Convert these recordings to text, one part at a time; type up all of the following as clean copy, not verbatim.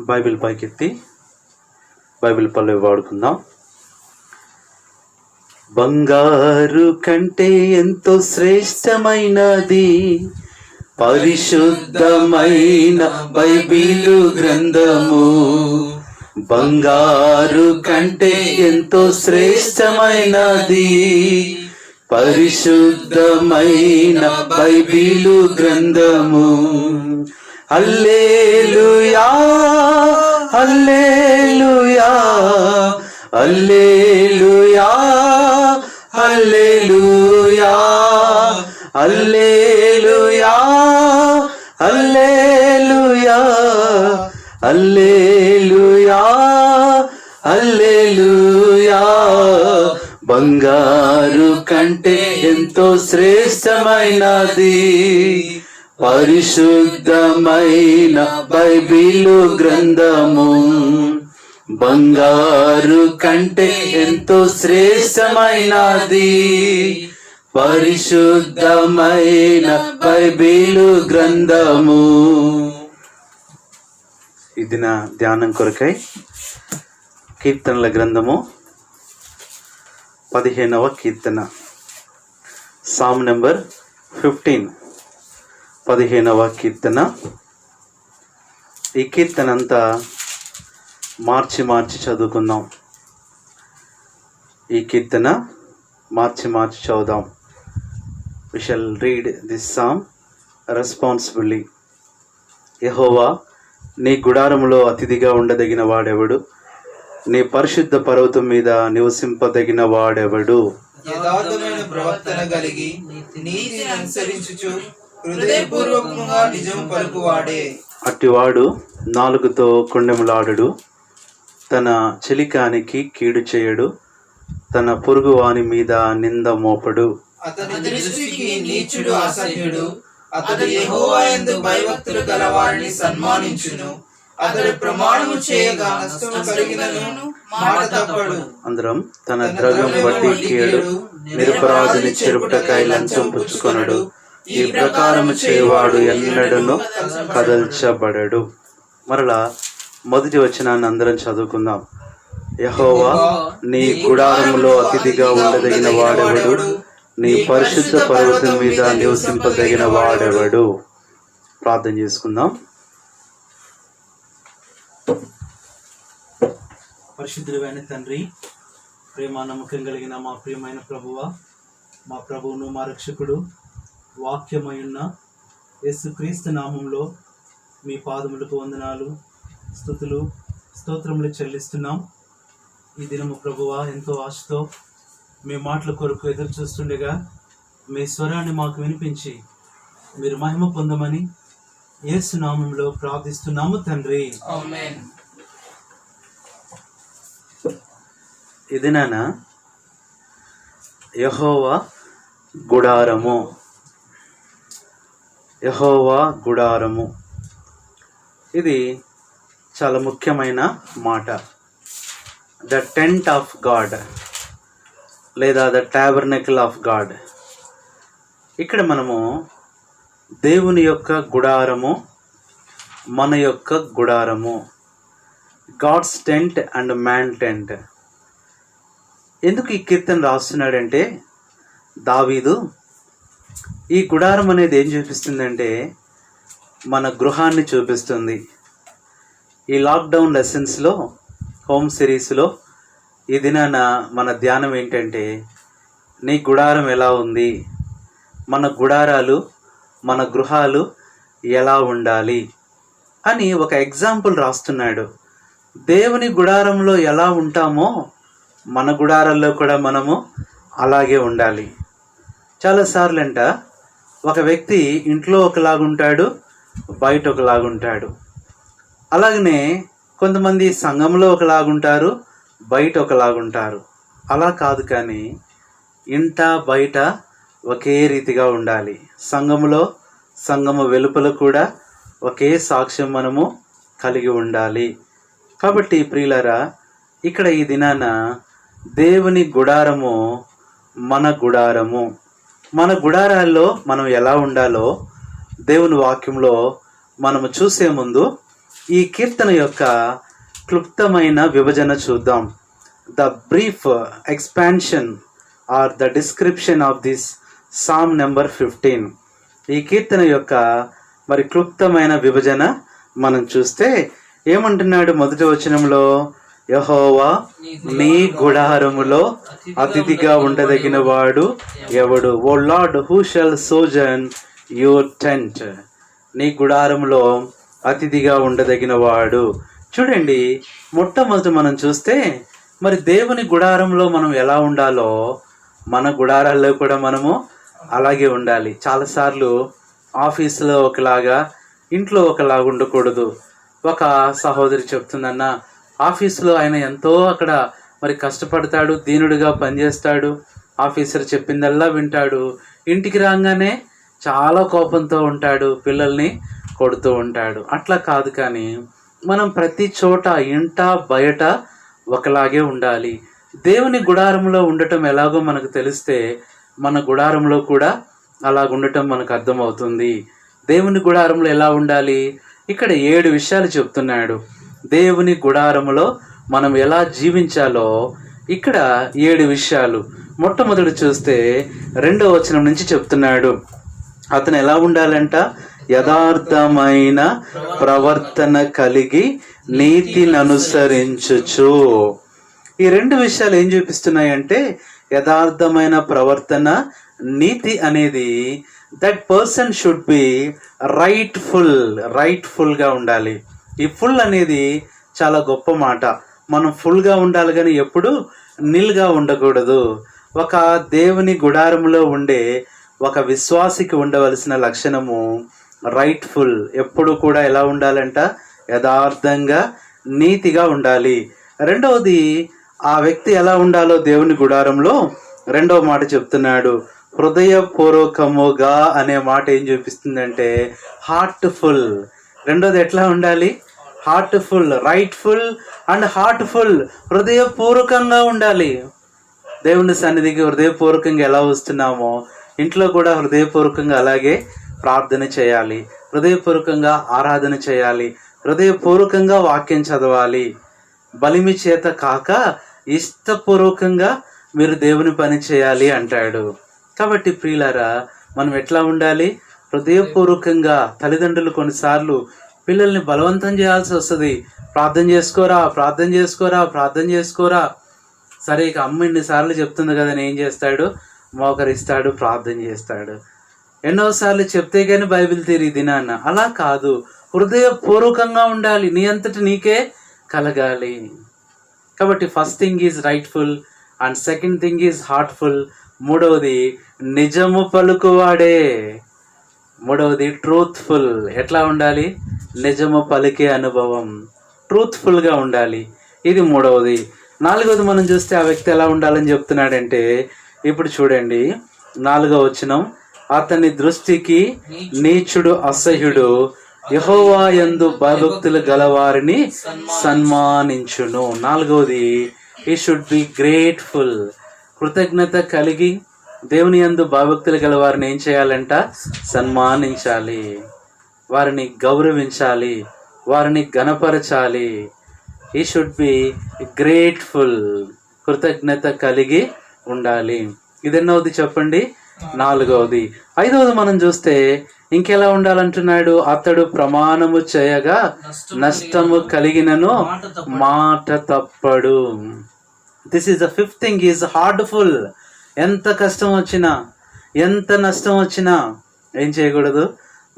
Bible పైకెత్తి Bible పల్లవి వాడుకుందాం. బంగారు కంటే ఎంతో శ్రేష్టమైనది పరిశుద్ధమైన బైబిలు గ్రంథము. బంగారు కంటే ఎంతో శ్రేష్టమైనది పరిశుద్ధమైన బైబిలు గ్రంథము. హల్లెలూయా హల్లెలూయా హల్లెలూయా హల్లెలూయా హల్లెలూయా హల్లెలూయా హల్లెలూయా హల్లెలూయా. బంగారు కంటే ఎంతో శ్రేష్టమైనది పరిశుద్ధమైన బైబిలు గ్రంథము. బంగారు కంటే ఎంతో శ్రేష్టమైనది పరిశుద్ధమైన బైబిలు గ్రంథము. ఇది నా ధ్యానం కొరకై కీర్తనల గ్రంథము 15వ కీర్తన, సామ్ నెంబర్ 15, 15వ కీర్తన. ఈ కీర్తన అంతా మార్చి చదువుకుందాం. ఈ కీర్తన మార్చి చదువుదాం. We shall read this psalm responsibly. యెహోవా, నీ గుడారములో అతిథిగా ఉండదగిన వాడెవడు? నీ పరిశుద్ధ పర్వతం మీద నివసింపదగిన వాడెవడు? యథార్థమైన ప్రవర్తన కలిగి నీతిని అనుసరించుచు హృదయపూర్వకంగా నిజం పలుకువాడే. అట్టివాడు నాలుగుతో కొండెములాడడు, తన చెలికానికి కీడు చేయడు, తన పొరుగువాని మీద నింద మోపడు. అతని దృష్టికి నీచుడు అసహ్యుడు. అతడు యెహోవా యందు భయభక్తులు గలవారిని సన్మానించును. అతడు ప్రమాణము చేయగా నష్టము కలిగినను మాట తప్పడు. అందరం తన ద్రవ్యం బట్టి కీడు, నిరపరాధిని చెరుపుటకై లంచం పుచ్చుకొనడు. ఈ ప్రకారము చేయవాడు ఎన్నడను కదల్చబడడు. మరలా మొదటి వచనాన్ని అందరం చదువుకుందాం. యెహోవా, నీ గుడారములో అతిథిగా ఉండదగిన వాడెవడు? నీ పరిశుద్ధ పర్వతం మీద నివసింపదగిన వాడెవడు? ప్రార్థన చేసుకుందాం. పరిశుద్ధుడైన తండ్రి, ప్రేమ నమ్మకం కలిగిన మా ప్రియమైన ప్రభువ, మా ప్రభువును మా రక్షకుడు వాక్యమయున్న యేసుక్రీస్తు నామంలో మీ పాదములకు వందనాలు, స్తుతులు, స్తోత్రములు చెల్లిస్తున్నాం. ఈ దినము ప్రభువ ఎంతో ఆశతో మీ మాటల కొరకు ఎదురు చూస్తుండగా మీ స్వరాన్ని మాకు వినిపించి మీరు మహిమ పొందమని యేసు నామంలో ప్రార్థిస్తున్నాము తండ్రి, ఆమేన్. ఇది నాన్న యెహోవా గుడారము. యెహోవా గుడారము, ఇది చాలా ముఖ్యమైన మాట. ద టెంట్ ఆఫ్ గాడ్ లేదా ద టాబర్నకిల్ ఆఫ్ గాడ్. ఇక్కడ మనము దేవుని యొక్క గుడారము, మన యొక్క గుడారము, God's tent and man tent. ఎందుకు ఈ కీర్తన రాస్తున్నాడంటే దావీదు, ఈ గుడారం అనేది ఏం చూపిస్తుందంటే మన గృహాన్ని చూపిస్తుంది. ఈ లాక్డౌన్ లెసన్స్లో, హోమ్ సిరీస్లో ఈ దినాన మన ధ్యానం ఏంటంటే నీ గుడారం ఎలా ఉంది, మన గుడారాలు, మన గృహాలు ఎలా ఉండాలి అని ఒక ఎగ్జాంపుల్ రాస్తున్నాడు. దేవుని గుడారంలో ఎలా ఉంటామో మన గుడారాల్లో కూడా మనము అలాగే ఉండాలి. చాలాసార్లు ఒక వ్యక్తి ఇంట్లో ఒకలాగుంటాడు, బయట ఒకలాగుంటాడు. అలాగనే కొంతమంది సంఘంలో ఒకలాగుంటారు, బయట ఒకలాగుంటారు. అలా కాదు, కానీ ఇంట బయట ఒకే రీతిగా ఉండాలి. సంఘము వెలుపల కూడా ఒకే సాక్ష్యం మనము కలిగి ఉండాలి. కాబట్టి ప్రియులారా, ఇక్కడ ఈ దినాన దేవుని గుడారము మన గుడారము. మన గుడారాల్లో మనం ఎలా ఉండాలో దేవుని వాక్యంలో మనము చూసే ముందు ఈ కీర్తన యొక్క క్లుప్తమైన విభజన చూద్దాం. The brief expansion or the description of this psalm number 15. ఈ కీర్తన యొక్క మరి క్లుప్తమైన విభజన మనం చూస్తే ఏమంటున్నాడు? మొదటి వచనంలో, యెహోవా నీ గుడారములో అతిథిగా ఉండదగిన వాడు ఎవడు? O Lord, who shall sojourn your tent. నీ గుడారములో అతిథిగా ఉండదగిన వాడు. చూడండి, మొట్టమొదటి మనం చూస్తే మరి దేవుని గుడారంలో మనం ఎలా ఉండాలో మన గుడారాల్లో కూడా మనము అలాగే ఉండాలి. చాలాసార్లు ఆఫీసులో ఒకలాగా, ఇంట్లో ఒకలాగా ఉండకూడదు. ఒక సహోదరి చెప్తుందన్న, ఆఫీసులో ఆయన ఎంతో అక్కడ మరి కష్టపడతాడు, దీనుడిగా పనిచేస్తాడు, ఆఫీసర్ చెప్పిందల్లా వింటాడు. ఇంటికి రాగానే చాలా కోపంతో ఉంటాడు, పిల్లల్ని కొడుతూ ఉంటాడు. అట్లా కాదు, కానీ మనం ప్రతి చోట ఇంట బయట ఒకలాగే ఉండాలి. దేవుని గుడారంలో ఉండటం ఎలాగో మనకు తెలిస్తే మన గుడారంలో కూడా అలాగ ఉండటం మనకు అర్థమవుతుంది. దేవుని గుడారంలో ఎలా ఉండాలి? ఇక్కడ 7 విషయాలు చెప్తున్నాడు. దేవుని గుడారములో మనం ఎలా జీవించాలో ఇక్కడ 7 విషయాలు. మొట్టమొదటి చూస్తే 2వ వచనం నుంచి చెప్తున్నాడు. అతను ఎలా ఉండాలంట? యథార్థమైన ప్రవర్తన కలిగి నీతిని అనుసరించుచు. ఈ 2 విషయాలు ఏం చూపిస్తున్నాయంటే, యథార్థమైన ప్రవర్తన, నీతి అనేది దట్ పర్సన్ షుడ్ బి రైట్ఫుల్గా ఉండాలి. ఈ ఫుల్ అనేది చాలా గొప్ప మాట. మనం ఫుల్గా ఉండాలి, కానీ ఎప్పుడు నిల్గా ఉండకూడదు. ఒక దేవుని గుడారంలో ఉండే ఒక విశ్వాసికి ఉండవలసిన లక్షణము రైట్ఫుల్. ఎప్పుడు కూడా ఎలా ఉండాలంట? యథార్థంగా, నీతిగా ఉండాలి. రెండవది, ఆ వ్యక్తి ఎలా ఉండాలో దేవుని గుడారంలో 2వ మాట చెప్తున్నాడు. హృదయపూర్వకముగా అనే మాట ఏం చూపిస్తుందంటే హార్ట్ఫుల్. రెండోది ఎట్లా ఉండాలి? Heartful, rightful and heartful. హృదయపూర్వకంగా ఉండాలి. దేవుని సన్నిధికి హృదయపూర్వకంగా ఎలా వస్తున్నామో ఇంట్లో కూడా హృదయపూర్వకంగా అలాగే ప్రార్థన చేయాలి, హృదయపూర్వకంగా ఆరాధన చేయాలి, హృదయపూర్వకంగా వాక్యం చదవాలి. బలిమి చేత కాక ఇష్టపూర్వకంగా మీరు దేవుని పని చేయాలి అంటాడు. కాబట్టి ప్రియులారా, మనం ఎట్లా ఉండాలి? హృదయపూర్వకంగా. తల్లిదండ్రులు కొన్నిసార్లు పిల్లల్ని బలవంతం చేయాల్సి వస్తుంది. ప్రార్థన చేసుకోరా, ప్రార్థన చేసుకోరా, ప్రార్థన చేసుకోరా. సరే, ఇక అమ్మ ఇన్నిసార్లు చెప్తుంది కదా, ఏం చేస్తాడు? మోకరిస్తాడు, ప్రార్థన చేస్తాడు. ఎన్నోసార్లు చెప్తే కానీ బైబిల్ తీరి దినాన్న. అలా కాదు, హృదయపూర్వకంగా ఉండాలి, నీ అంతటి నీకే కలగాలి. కాబట్టి first thing is rightful and second thing is heartful. మూడవది నిజము పలుకువాడే. మూడవది ట్రూత్ఫుల్. ఎట్లా ఉండాలి? నిజము పలికే అనుభవం, ట్రూత్ఫుల్గా ఉండాలి. ఇది మూడవది. నాలుగవది మనం చూస్తే ఆ వ్యక్తి ఎలా ఉండాలని చెప్తున్నాడంటే, ఇప్పుడు చూడండి 4వ వచనం, అతని దృష్టికి నీచుడు అసహ్యుడు, యెహోవా యందు భయభక్తులు గలవారిని సన్మానించును. 4వది, ఈ షుడ్ బి గ్రేట్ఫుల్. కృతజ్ఞత కలిగి దేవుని యందు భయభక్తులు గల వారిని ఏం చేయాలంట? సన్మానించాలి, వారిని గౌరవించాలి, వారిని గణపరచాలి. ఈ షుడ్ బి గ్రేట్ఫుల్. కృతజ్ఞత కలిగి ఉండాలి. ఇదెన్నోది చెప్పండి? 4వది. 5వది మనం చూస్తే ఇంకెలా ఉండాలంటున్నాడు? అతడు ప్రమాణము చేయగా నష్టము కలిగినను మాట తప్పడు. This is the 5th thing is hurtful. ఎంత కష్టం వచ్చినా, ఎంత నష్టం వచ్చినా ఏం చేయకూడదు?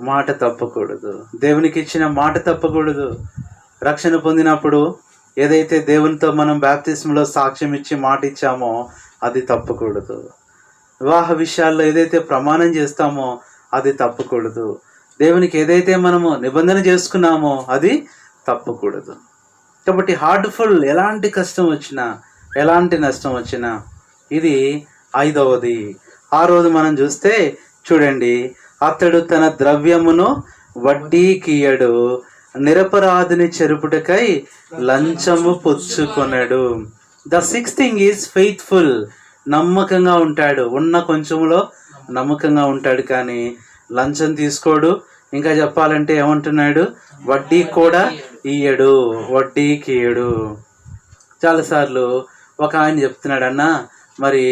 మాట తప్పకూడదు. దేవునికి ఇచ్చిన మాట తప్పకూడదు. రక్షణ పొందినప్పుడు ఏదైతే దేవునితో మనం బాప్తిస్మలో సాక్ష్యం ఇచ్చి మాట ఇచ్చామో అది తప్పకూడదు. వివాహ విషయాల్లో ఏదైతే ప్రమాణం చేస్తామో అది తప్పకూడదు. దేవునికి ఏదైతే మనము నిబంధన చేసుకున్నామో అది తప్పకూడదు. కాబట్టి హార్ట్ఫుల్, ఎలాంటి కష్టం వచ్చినా, ఎలాంటి నష్టం వచ్చినా. ఇది 5వది. 6వది మనం చూస్తే చూడండి, అతడు తన ద్రవ్యమును వడ్డీకియడు, నిరపరాధిని చెరుపుటకై లంచము పుచ్చుకొనడు. The 6th thing is faithful. నమ్మకంగా ఉంటాడు. ఉన్న కొంచెంలో నమ్మకంగా ఉంటాడు, కానీ లంచం తీసుకోడు. ఇంకా చెప్పాలంటే ఏమంటున్నాడు, వడ్డీ కూడా ఇయ్యడు, వడ్డీకి ఇయ్యడు. చాలాసార్లు ఒక ఆయన చెప్తున్నాడు, అన్న మరి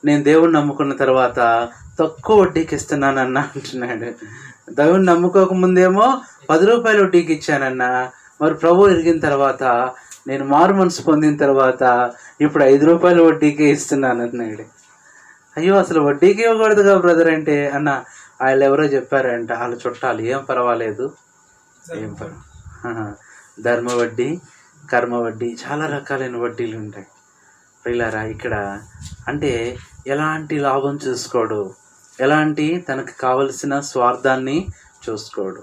నేను దేవుణ్ణి నమ్ముకున్న తర్వాత తక్కువ వడ్డీకి ఇస్తున్నానన్నా అంటున్నాడు. దేవుణ్ణి నమ్ముకోకముందేమో 10 రూపాయలు వడ్డీకి ఇచ్చానన్నా, మరి ప్రభు ఎరిగిన తర్వాత, నేను మారు మనసు పొందిన తర్వాత ఇప్పుడు 5 రూపాయల వడ్డీకే ఇస్తున్నాను అన్నాడు. అయ్యో అసలు వడ్డీకి ఇవ్వకూడదుగా బ్రదర్ అంటే, అన్న వాళ్ళు ఎవరో చెప్పారంట, వాళ్ళు చుట్టాలు, ఏం పర్వాలేదు, ఏం ధర్మ వడ్డీ, కర్మ వడ్డీ, చాలా రకాలైన వడ్డీలు ఉంటాయి. ప్రియులారా, ఇక్కడ అంటే ఎలాంటి లాభం చూసుకోడు, ఎలాంటి తనకు కావలసిన స్వార్థాన్ని చూసుకోడు,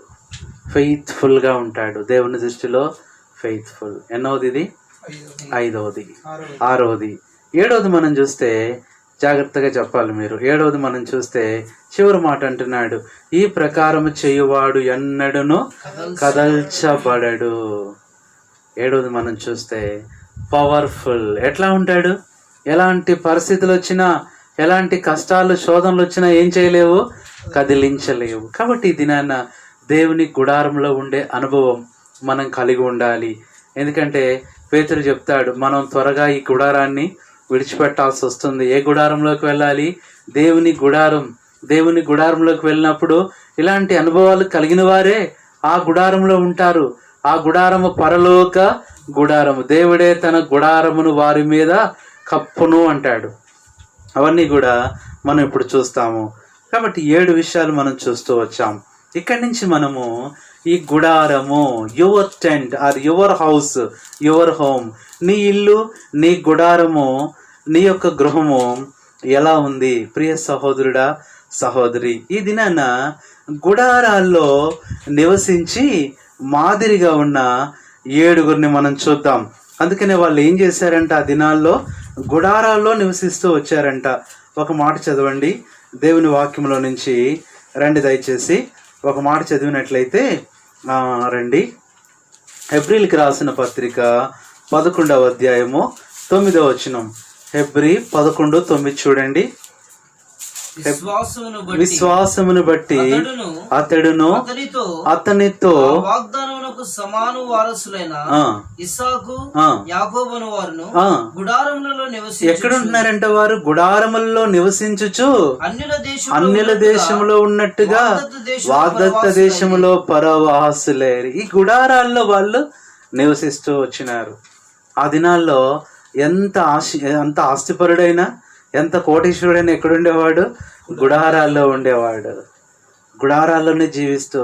ఫెయిత్ఫుల్గా ఉంటాడు దేవుని దృష్టిలో. ఫెయిత్ఫుల్. ఎన్నోది ఇది? 5వది. 6వది. 7వది మనం చూస్తే, జాగ్రత్తగా చెప్పాలి మీరు. 7వది మనం చూస్తే చివరి మాట అంటున్నాడు, ఈ ప్రకారము చేయువాడు ఎన్నడూను కదల్చబడడు. 7వది మనం చూస్తే పవర్ఫుల్. ఎట్లా ఉంటాడు? ఎలాంటి పరిస్థితులు వచ్చినా, ఎలాంటి కష్టాలు శోధనలు వచ్చినా ఏం చేయలేవు, కదిలించలేవు. కాబట్టి ఈ దినాన దేవుని గుడారంలో ఉండే అనుభవం మనం కలిగి ఉండాలి. ఎందుకంటే పేతురు చెప్తాడు, మనం త్వరగా ఈ గుడారాన్ని విడిచిపెట్టాల్సి వస్తుంది. ఏ గుడారంలోకి వెళ్ళాలి? దేవుని గుడారం. దేవుని గుడారంలోకి వెళ్ళినప్పుడు ఇలాంటి అనుభవాలు కలిగిన వారే ఆ గుడారంలో ఉంటారు. ఆ గుడారము పరలోక గుడారము. దేవుడే తన గుడారమును వారి మీద కప్పును అంటాడు. అవన్నీ కూడా మనం ఇప్పుడు చూస్తాము. కాబట్టి 7 విషయాలు మనం చూస్తూ వచ్చాం. ఇక్కడి నుంచి మనము ఈ గుడారము, your tent or your house, your home, నీ ఇల్లు, నీ గుడారము, నీ యొక్క గృహము ఎలా ఉంది ప్రియ సహోదరుడా, సహోదరి? ఈ దినాన గుడారాల్లో నివసించి మాదిరిగా ఉన్న 7గురిని మనం చూద్దాం. అందుకనే వాళ్ళు ఏం చేశారంట, ఆ దినాల్లో గుడారాల్లో నివసిస్తూ వచ్చారంట. ఒక మాట చదవండి దేవుని వాక్యంలో నుంచి. రండి దయచేసి ఒక మాట చదివినట్లయితే రండి. హెబ్రీలకు రాసిన పత్రిక 11వ అధ్యాయము 9వ వచనం. హెబ్రీ 11:9 చూడండి. విశ్వాసమును బట్టి అతడును అతనితో వాగ్దానమునకు సమాను వారసులైన ఇస్సాకు యాకోబును వారును గుడారములలో నివసించుచు. ఎక్కడుంటున్నారంట వారు? గుడారములలో నివసించుచు అన్యుల దేశంలో ఉన్నట్టుగా వాగ్దత్త దేశంలో పరవాసులేరు. ఈ గుడారాల్లో వాళ్ళు నివసిస్తూ వచ్చినారు. ఆ దినాల్లో ఎంత ఆస్తిపరుడైనా, ఎంత కోటీశ్వరుడైనా ఎక్కడుండేవాడు? గుడారాల్లో ఉండేవాడు. గుడారాల్లోనే జీవిస్తూ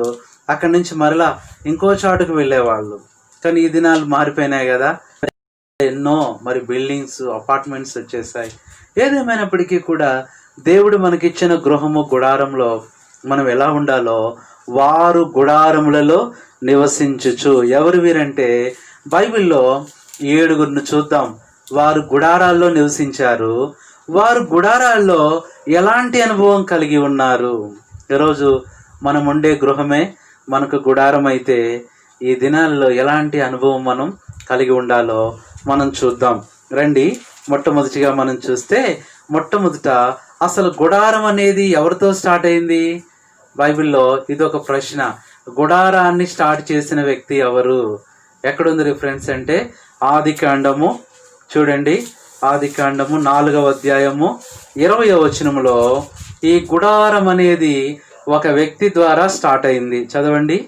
అక్కడి నుంచి మరలా ఇంకో చోటుకు వెళ్ళేవాళ్ళు. కానీ ఈ దినాలు మారిపోయినాయి కదా, ఎన్నో మరి బిల్డింగ్స్, అపార్ట్మెంట్స్ వచ్చేసాయి. ఏదేమైనప్పటికీ కూడా దేవుడు మనకిచ్చిన గృహము, గుడారంలో మనం ఎలా ఉండాలో వారు గుడారములలో నివసించుచు. ఎవరు వీరంటే బైబిల్లో 7గురిని చూద్దాం. వారు గుడారాల్లో నివసించారు. వారు గుడారాల్లో ఎలాంటి అనుభవం కలిగి ఉన్నారు? ఈరోజు మనం ఉండే గృహమే మనకు గుడారం అయితే ఈ దినాల్లో ఎలాంటి అనుభవం మనం కలిగి ఉండాలో మనం చూద్దాం. రండి. మొట్టమొదటిగా మనం చూస్తే, మొట్టమొదట అసలు గుడారం అనేది ఎవరితో స్టార్ట్ అయింది? బైబిల్లో ఇదొక ప్రశ్న. గుడారాన్ని స్టార్ట్ చేసిన వ్యక్తి ఎవరు? ఎక్కడుంది రిఫరెన్స్ అంటే ఆదికాండము చూడండి. ఆదికాండము 4వ అధ్యాయము 20వ వచనములో ఈ గుడారం అనేది ఒక వ్యక్తి ద్వారా స్టార్ట్ అయింది. చదవండి.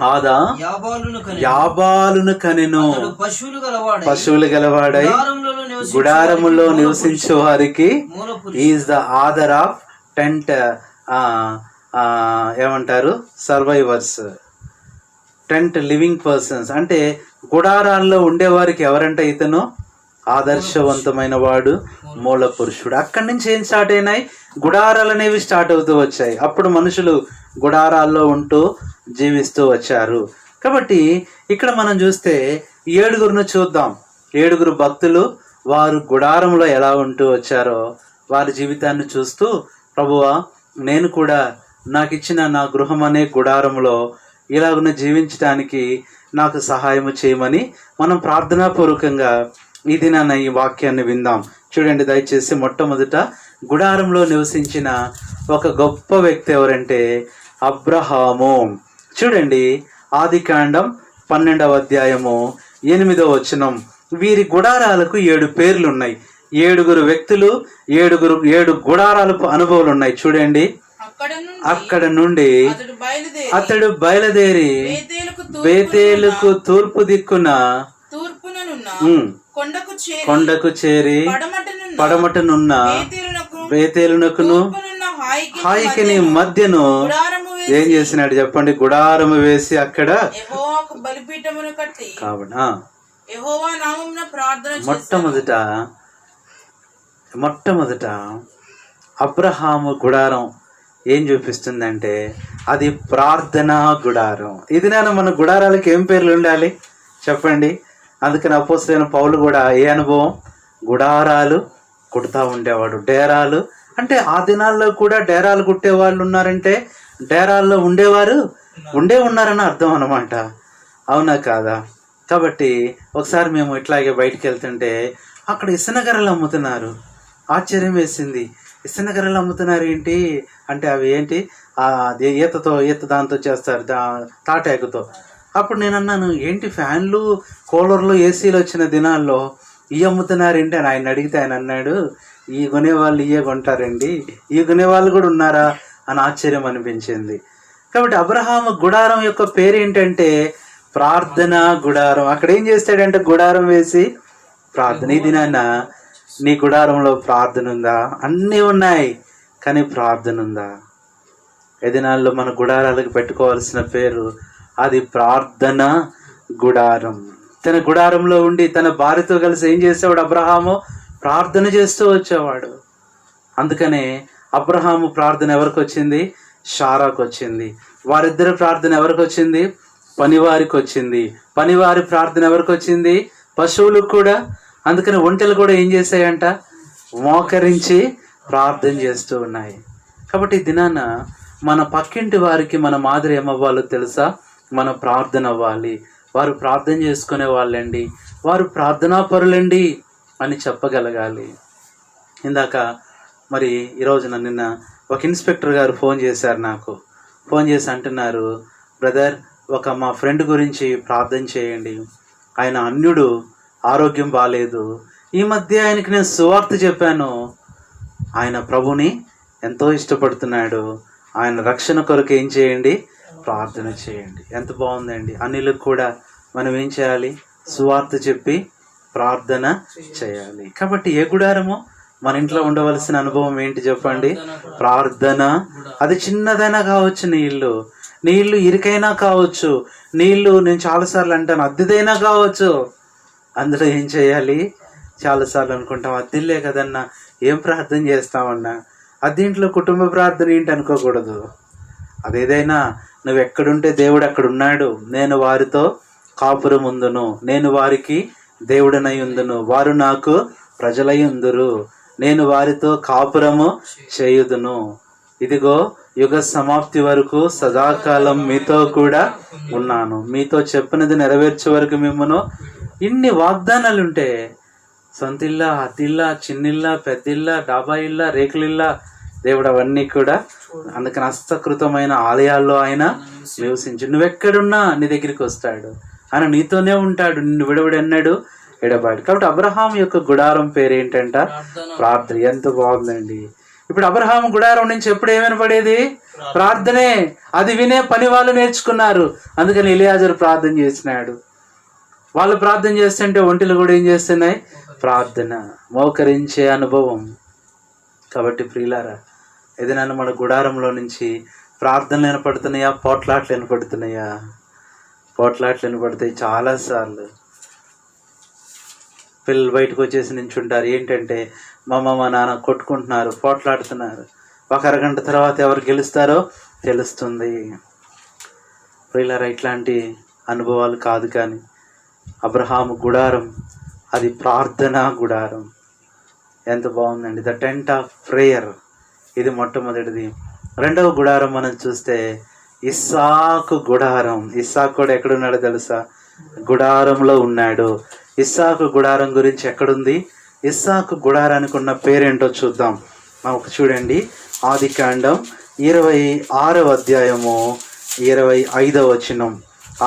ఆదా యాబాలును కనెను, పశువులు గలవాడై గుడారములో నివసించే వారికి is the other of tent, ఏమంటారు, సర్వైవర్స్, టెంట్ లివింగ్ పర్సన్స్. అంటే గుడారాల్లో ఉండేవారికి ఎవరంటే ఇతను ఆదర్శవంతమైన వాడు, మూల పురుషుడు. అక్కడి నుంచి ఏం స్టార్ట్ అయినాయి? గుడారాలు అనేవి స్టార్ట్ అవుతూ వచ్చాయి. అప్పుడు మనుషులు గుడారాల్లో ఉంటూ జీవిస్తూ వచ్చారు. కాబట్టి ఇక్కడ మనం చూస్తే 7గురిని చూద్దాం. 7గురు భక్తులు వారు గుడారంలో ఎలా ఉంటూ వచ్చారో వారి జీవితాన్ని చూస్తూ, ప్రభువా నేను కూడా నాకు ఇచ్చిన నా గృహం అనే గుడారంలో ఇలాగున జీవించడానికి నాకు సహాయం చేయమని మనం ప్రార్థనాపూర్వకంగా ఈ దినాన ఈ వాక్యాన్ని విందాం. చూడండి దయచేసి. మొట్టమొదట గుడారంలో నివసించిన ఒక గొప్ప వ్యక్తి ఎవరంటే అబ్రహాము. చూడండి, ఆదికాండం 12వ అధ్యాయము 8వ వచనం. వీరి గుడారాలకు 7 పేర్లు ఉన్నాయి. 7 వ్యక్తులు, 7 గుడారాలకు అనుభవాలు ఉన్నాయి. చూడండి, అక్కడ నుండి అతడు బయలుదేరి బేతేలుకు తూర్పు దిక్కున కొండకు చేరి పడమటనున్న బేతేలునకును హాయికిని మధ్యను ఏం చేసినాడు చెప్పండి? గుడారము వేసి అక్కడ బలిపీఠమును కట్టి కాబట్టి యెహోవా నామమున ప్రార్థన మొట్టమొదట అబ్రహాము గుడారం ఏం చూపిస్తుందంటే అది ప్రార్థనా గుడారం. ఇది నేను మన గుడారాలకి ఏం పేర్లు ఉండాలి చెప్పండి? అందుకని అపోస్తలుడైన పౌలు కూడా ఏ అనుభవం? గుడారాలు కుడతా ఉండేవాడు. డేరాలు అంటే ఆ దినాల్లో కూడా డేరాలు కుట్టే వాళ్ళు ఉన్నారంటే డేరాల్లో ఉండే ఉన్నారని అర్థం అన్నమాట. అవునా కాదా? కాబట్టి ఒకసారి మేము ఇట్లాగే బయటికి వెళ్తుంటే అక్కడ ఇసనగర్రలు అమ్ముతున్నారు. ఆశ్చర్యం వేసింది. ఇసనగర్రలు అమ్ముతున్నారు ఏంటి అంటే అవి ఏంటి? ఈత దాంతో చేస్తారు, తాటాకుతో. అప్పుడు నేను అన్నాను, ఏంటి ఫ్యాన్లు, కూలర్లు, ఏసీలు వచ్చిన దినాల్లో ఇవి అమ్ముతున్నారు ఏంటి అని ఆయన అడిగితే ఆయన అన్నాడు, ఈ కొనేవాళ్ళు ఇవే కొంటారండి, ఈ కొనేవాళ్ళు కూడా ఉన్నారా అని ఆశ్చర్యం అనిపించింది. కాబట్టి అబ్రహాము గుడారం యొక్క పేరు ఏంటంటే ప్రార్థనా గుడారం. అక్కడ ఏం చేస్తాడంటే గుడారం వేసి ప్రార్థన. ఈ దినాన్న నీ గుడారంలో ప్రార్థన ఉందా? అన్నీ ఉన్నాయి, కానీ ప్రార్థన ఉందా? ఈ దినాల్లో మన గుడారాలకు పెట్టుకోవాల్సిన పేరు అది ప్రార్థనా గుడారం. తన గుడారంలో ఉండి తన భార్యతో కలిసి ఏం చేసేవాడు? అబ్రహాము ప్రార్థన చేస్తూ వచ్చేవాడు. అందుకనే అబ్రహాము ప్రార్థన ఎవరికి వచ్చింది? షారాకు వచ్చింది. వారిద్దరి ప్రార్థన ఎవరికి వచ్చింది? పనివారికి వచ్చింది. పనివారి ప్రార్థన ఎవరికి వచ్చింది? పశువులకు కూడా. అందుకని ఒంటెలు కూడా ఏం చేశాయంట? మోకరించి ప్రార్థన చేస్తూ ఉన్నాయి. కాబట్టి ఈ దినాన మన పక్కింటి వారికి మన మాదిరి ఏమవ్వాలో తెలుసా? మన ప్రార్థన అవ్వాలి. వారు ప్రార్థన చేసుకునే వాళ్ళండి, వారు ప్రార్థనా పరులండి అని చెప్పగలగాలి. ఇందాక మరి ఈరోజున నిన్న ఒక ఇన్స్పెక్టర్ గారు ఫోన్ చేశారు నాకు. ఫోన్ చేసి అంటున్నారు, బ్రదర్ మా ఫ్రెండ్ గురించి ప్రార్థన చేయండి, ఆయన అన్యుడు, ఆరోగ్యం బాగాలేదు. ఈ మధ్య ఆయనకి నేను సువార్త చెప్పాను, ఆయన ప్రభుని ఎంతో ఇష్టపడుతున్నాడు, ఆయన రక్షణ కొరకు ఏం చేయండి? ప్రార్థన చేయండి. ఎంత బాగుందండి. అన్యులకు కూడా మనం ఏం చేయాలి? సువార్త చెప్పి ప్రార్థన చేయాలి. కాబట్టి ఏ గుడారమో మన ఇంట్లో ఉండవలసిన అనుభవం ఏంటి చెప్పండి? ప్రార్థన. అది చిన్నదైనా కావచ్చు, నీ ఇల్లు ఇరుకైనా కావచ్చు, నేను చాలాసార్లు అంటాను అద్దెదైనా కావచ్చు. అందులో ఏం చేయాలి? చాలాసార్లు అనుకుంటాం అద్దెలే కదన్నా, ఏం ప్రార్థన చేస్తామన్నా. అద్దెంట్లో కుటుంబ ప్రార్థన ఏంటి అనుకోకూడదు. అదేదైనా నువ్వు ఎక్కడుంటే దేవుడు అక్కడ ఉన్నాడు. నేను వారితో కాపురం ఉందును, నేను వారికి దేవుడనై ఉందును, వారు నాకు ప్రజలై ఉందురు, నేను వారితో కాపురము చేయుదును. ఇదిగో యుగ సమాప్తి వరకు సదాకాలం మీతో కూడా ఉన్నాను, మీతో చెప్పినది నెరవేర్చే వరకు మిమ్మను. ఇన్ని వాగ్దానాలుంటే సొంతిల్లా, అద్దిల్లా, చిన్నిల్లా, పెద్దిల్లా, డాబా ఇల్లా, రేకులిల్లా, దేవుడు అవన్నీ కూడా. అందుకని హస్తకృతమైన ఆలయాల్లో ఆయన నివసించి నువ్వెక్కడున్నా నీ దగ్గరికి వస్తాడు, ఆయన నీతోనే ఉంటాడు, నిన్ను విడవడన్నాడు ఎడబాడు. కాబట్టి అబ్రహాం యొక్క గుడారం పేరు ఏంటంట? ప్రార్థన. ఎంత బాగుందండి. ఇప్పుడు అబ్రహాం గుడారం నుంచి ఎప్పుడు ఏమైనా పడేది? ప్రార్థనే. అది వినే పని వాళ్ళు నేర్చుకున్నారు. అందుకని ఎలియాజరు ప్రార్థన చేసినాడు. వాళ్ళు ప్రార్థన చేస్తుంటే ఒంటిలు కూడా ఏం చేస్తున్నాయి? ప్రార్థన, మోకరించే అనుభవం. కాబట్టి ప్రియులారా, ఏదైనా మన గుడారంలో నుంచి ప్రార్థనలు వినపడుతున్నాయా? పోట్లాట్లు వినపడుతున్నాయా? పోట్లాట్లు వినపడతాయి చాలాసార్లు. పిల్లలు బయటకు వచ్చేసి నించుంటారు. ఏంటంటే మా నాన్న కొట్టుకుంటున్నారు, పోట్లాడుతున్నారు. ఒక అరగంట తర్వాత ఎవరు గెలుస్తారో తెలుస్తుంది. ప్రియులారా, ఇట్లాంటి అనుభవాలు కాదు, కానీ అబ్రహాము గుడారం అది ప్రార్థనా గుడారం. ఎంత బాగుందండి. ద టెంట్ ఆఫ్ ప్రేయర్, ఇది మొట్టమొదటిది. రెండవ గుడారం మనం చూస్తే ఇస్సాకు గుడారం. ఇస్సాకు కూడా ఎక్కడున్నాడో తెలుసా? గుడారంలో ఉన్నాడు. ఇస్సాకు గుడారం గురించి ఎక్కడుంది? ఇస్సాకు గుడారానికి ఉన్న పేరేంటో చూద్దాం. మాకు చూడండి, ఆది కాండం 26వ అధ్యాయము 25వ వచనం.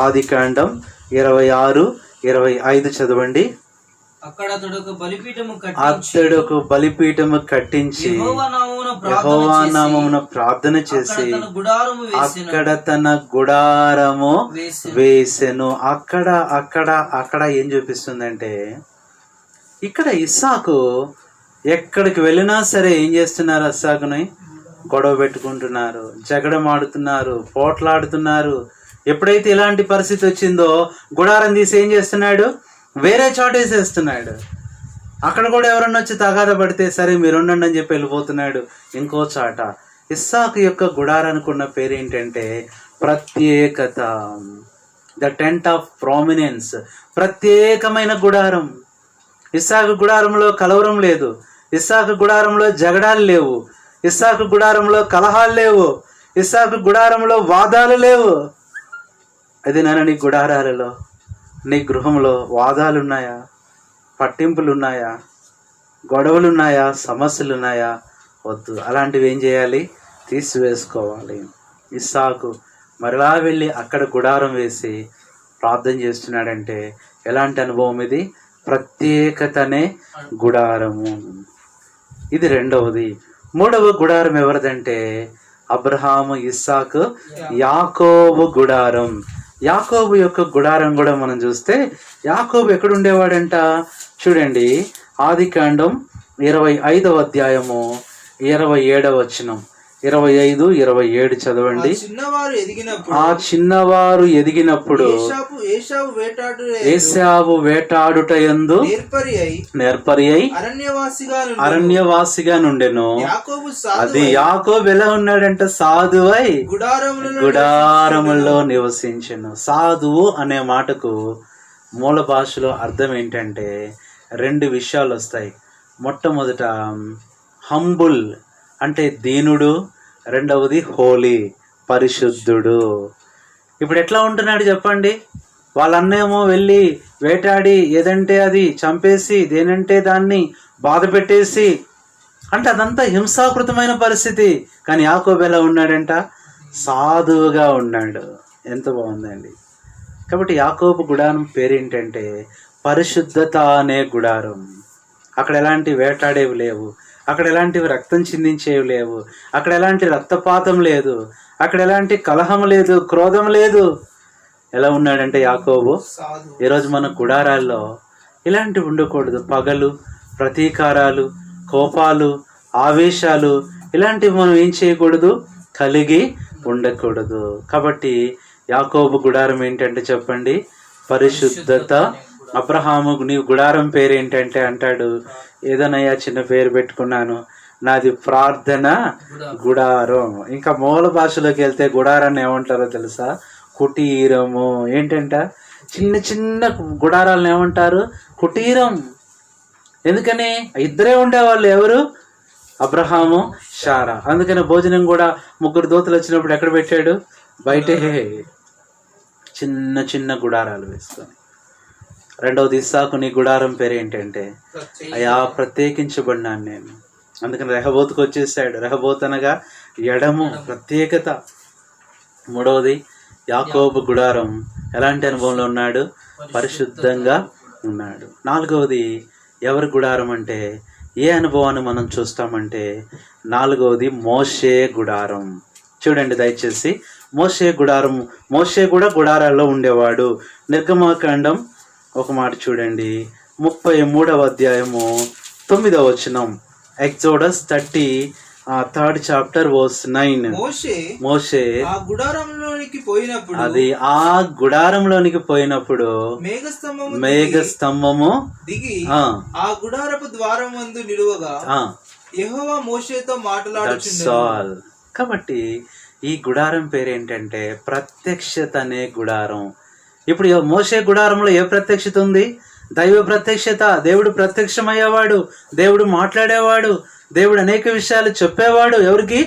ఆది కాండం 26:25 చదవండి. అక్కడ అతడు ఒక బలిపీఠము కట్టించి యెహోవా నామమున ప్రార్థన చేసి అక్కడ తన గుడారము వేసెను. అక్కడ ఏం చూపిస్తుందంటే, ఇక్కడ ఇస్సాకు ఎక్కడికి వెళ్ళినా సరే ఏం చేస్తున్నారు? ఇస్సాకుని గొడవ పెట్టుకుంటున్నారు, జగడమాడుతున్నారు, పోట్లాడుతున్నారు. ఎప్పుడైతే ఇలాంటి పరిస్థితి వచ్చిందో గుడారం తీసి ఏం చేస్తున్నాడు? వేరే చోట వేసేస్తున్నాడు. అక్కడ కూడా ఎవరన్నా వచ్చి తగాద పడితే సరే మీరు ఉండండి అని చెప్పి వెళ్ళిపోతున్నాడు ఇంకో చోట. ఇస్సాకు యొక్క గుడారానికి ఉన్న పేరు ఏంటంటే ప్రత్యేకత, ద టెంట్ ఆఫ్ ప్రామినెన్స్, ప్రత్యేకమైన గుడారం. ఇస్సాకు గుడారంలో కలవరం లేదు, ఇస్సాకు గుడారంలో జగడాలు లేవు, ఇస్సాకు గుడారంలో కలహాలు లేవు, ఇస్సాకు గుడారంలో వాదాలు లేవు. అది నాన్న, నీ గుడారాలలో, నీ గృహంలో వాదాలు ఉన్నాయా? పట్టింపులు ఉన్నాయా? గొడవలు ఉన్నాయా? సమస్యలు ఉన్నాయా? వద్దు. అలాంటివి ఏం చేయాలి? తీసివేసుకోవాలి. ఇస్సాకు మరలా వెళ్ళి అక్కడ గుడారం వేసి ప్రార్థన చేస్తున్నాడంటే ఎలాంటి అనుభవం ఇది? ప్రత్యేకతనే గుడారము. ఇది రెండవది. మూడవ గుడారం ఎవరిదంటే అబ్రహాము, ఇస్సాకు, యాకోబు గుడారం. యాకోబు యొక్క గుడారం కూడా మనం చూస్తే యాకోబు ఎక్కడ ఉండేవాడంట? చూడండి, ఆది కాండం 25వ అధ్యాయము 27వ వచనం, 25-27 చదవండి. ఆ చిన్నవారు ఎదిగినప్పుడు ఏశావు వేటాడుటయందు నేర్పరి అయి అరణ్యవాసిగా నుండెను. అది యాకోబు ఎలా ఉన్నాడంట? సాధువై గుడారములో నివసించెను. సాధువు అనే మాటకు మూల భాషలో అర్థం ఏంటంటే 2 విషయాలు వస్తాయి. మొట్టమొదట హంబుల్ అంటే దీనుడు, రెండవది హోలీ, పరిశుద్ధుడు. ఇప్పుడు ఎట్లా ఉంటున్నాడు చెప్పండి? వాళ్ళన్నేమో వెళ్ళి వేటాడి ఏదంటే అది చంపేసి, దేనంటే దాన్ని బాధ పెట్టేసి, అంటే అదంతా హింసాకృతమైన పరిస్థితి. కానీ యాకోబు ఎలా ఉన్నాడంట? సాధువుగా ఉన్నాడు. ఎంత బాగుందండి. కాబట్టి యాకోబు గుడారం పేరేంటంటే పరిశుద్ధత అనే గుడారం. అక్కడ ఎలాంటి వేటాడేవి లేవు, అక్కడ ఎలాంటివి రక్తం చిందించేవి లేవు, అక్కడ ఎలాంటి రక్తపాతం లేదు, అక్కడ ఎలాంటి కలహం లేదు, క్రోధం లేదు. ఎలా ఉన్నాడంటే యాకోబు. ఈరోజు మన గుడారాల్లో ఇలాంటివి ఉండకూడదు. పగలు, ప్రతీకారాలు, కోపాలు, ఆవేశాలు ఇలాంటివి మనం ఏం చేయకూడదు? కలిగి ఉండకూడదు. కాబట్టి యాకోబు గుడారం ఏంటంటే చెప్పండి? పరిశుద్ధత. అబ్రహాము, నీ గుడారం పేరు ఏంటంటే అంటాడు, ఏదోనయ్యా చిన్న పేరు పెట్టుకున్నాను, నాది ప్రార్థన గుడారం. ఇంకా మూల భాషలోకి వెళ్తే గుడారాన్ని ఏమంటారో తెలుసా? కుటీరము. ఏంటంట? చిన్న చిన్న గుడారాలను ఏమంటారు? కుటీరం. ఎందుకని? ఇద్దరే ఉండేవాళ్ళు. ఎవరు? అబ్రహాము, శారా. అందుకని భోజనం కూడా 3 దూతలు వచ్చినప్పుడు ఎక్కడ పెట్టాడు? బయటే చిన్న చిన్న గుడారాలు వేసుకొని. రెండవది ఇస్సాకు, నీ గుడారం పేరు ఏంటంటే అయా ప్రత్యేకించబడినాను నేను. అందుకని రెహబోతుకు వచ్చేసాడు. రెహబోత్ అనగా ఎడము, ప్రత్యేకత. మూడవది యాకోబు గుడారం ఎలాంటి అనుభవంలో ఉన్నాడు? పరిశుద్ధంగా ఉన్నాడు. నాలుగవది ఎవరి గుడారం అంటే ఏ అనుభవాన్ని మనం చూస్తామంటే నాలుగవది మోషే గుడారం. చూడండి దయచేసి, మోషే గుడారం. మోషే కూడా గుడారాల్లో ఉండేవాడు. నిర్గమకాండం ఒక మాట చూడండి, 33వ అధ్యాయము 9వ వచనం. Exodus 33rd chapter verse 9. మోషే ఆ గుడారంలోనికి పోయినప్పుడు మేఘస్తంభము దిగి ఆ గుడారపు ద్వారమందు నిలువగా యెహోవా మోషేతో మాట్లాడుచుండెను. కాబట్టి ఈ గుడారం పేరేంటంటే ప్రత్యక్షత అనే గుడారం. ఇప్పుడు మోషే గుడారంలో ఏ ప్రత్యక్షత ఉంది? దైవ ప్రత్యక్షత. దేవుడు ప్రత్యక్షమయ్యేవాడు, దేవుడు మాట్లాడేవాడు, దేవుడు అనేక విషయాలు చెప్పేవాడు. ఎవరికి?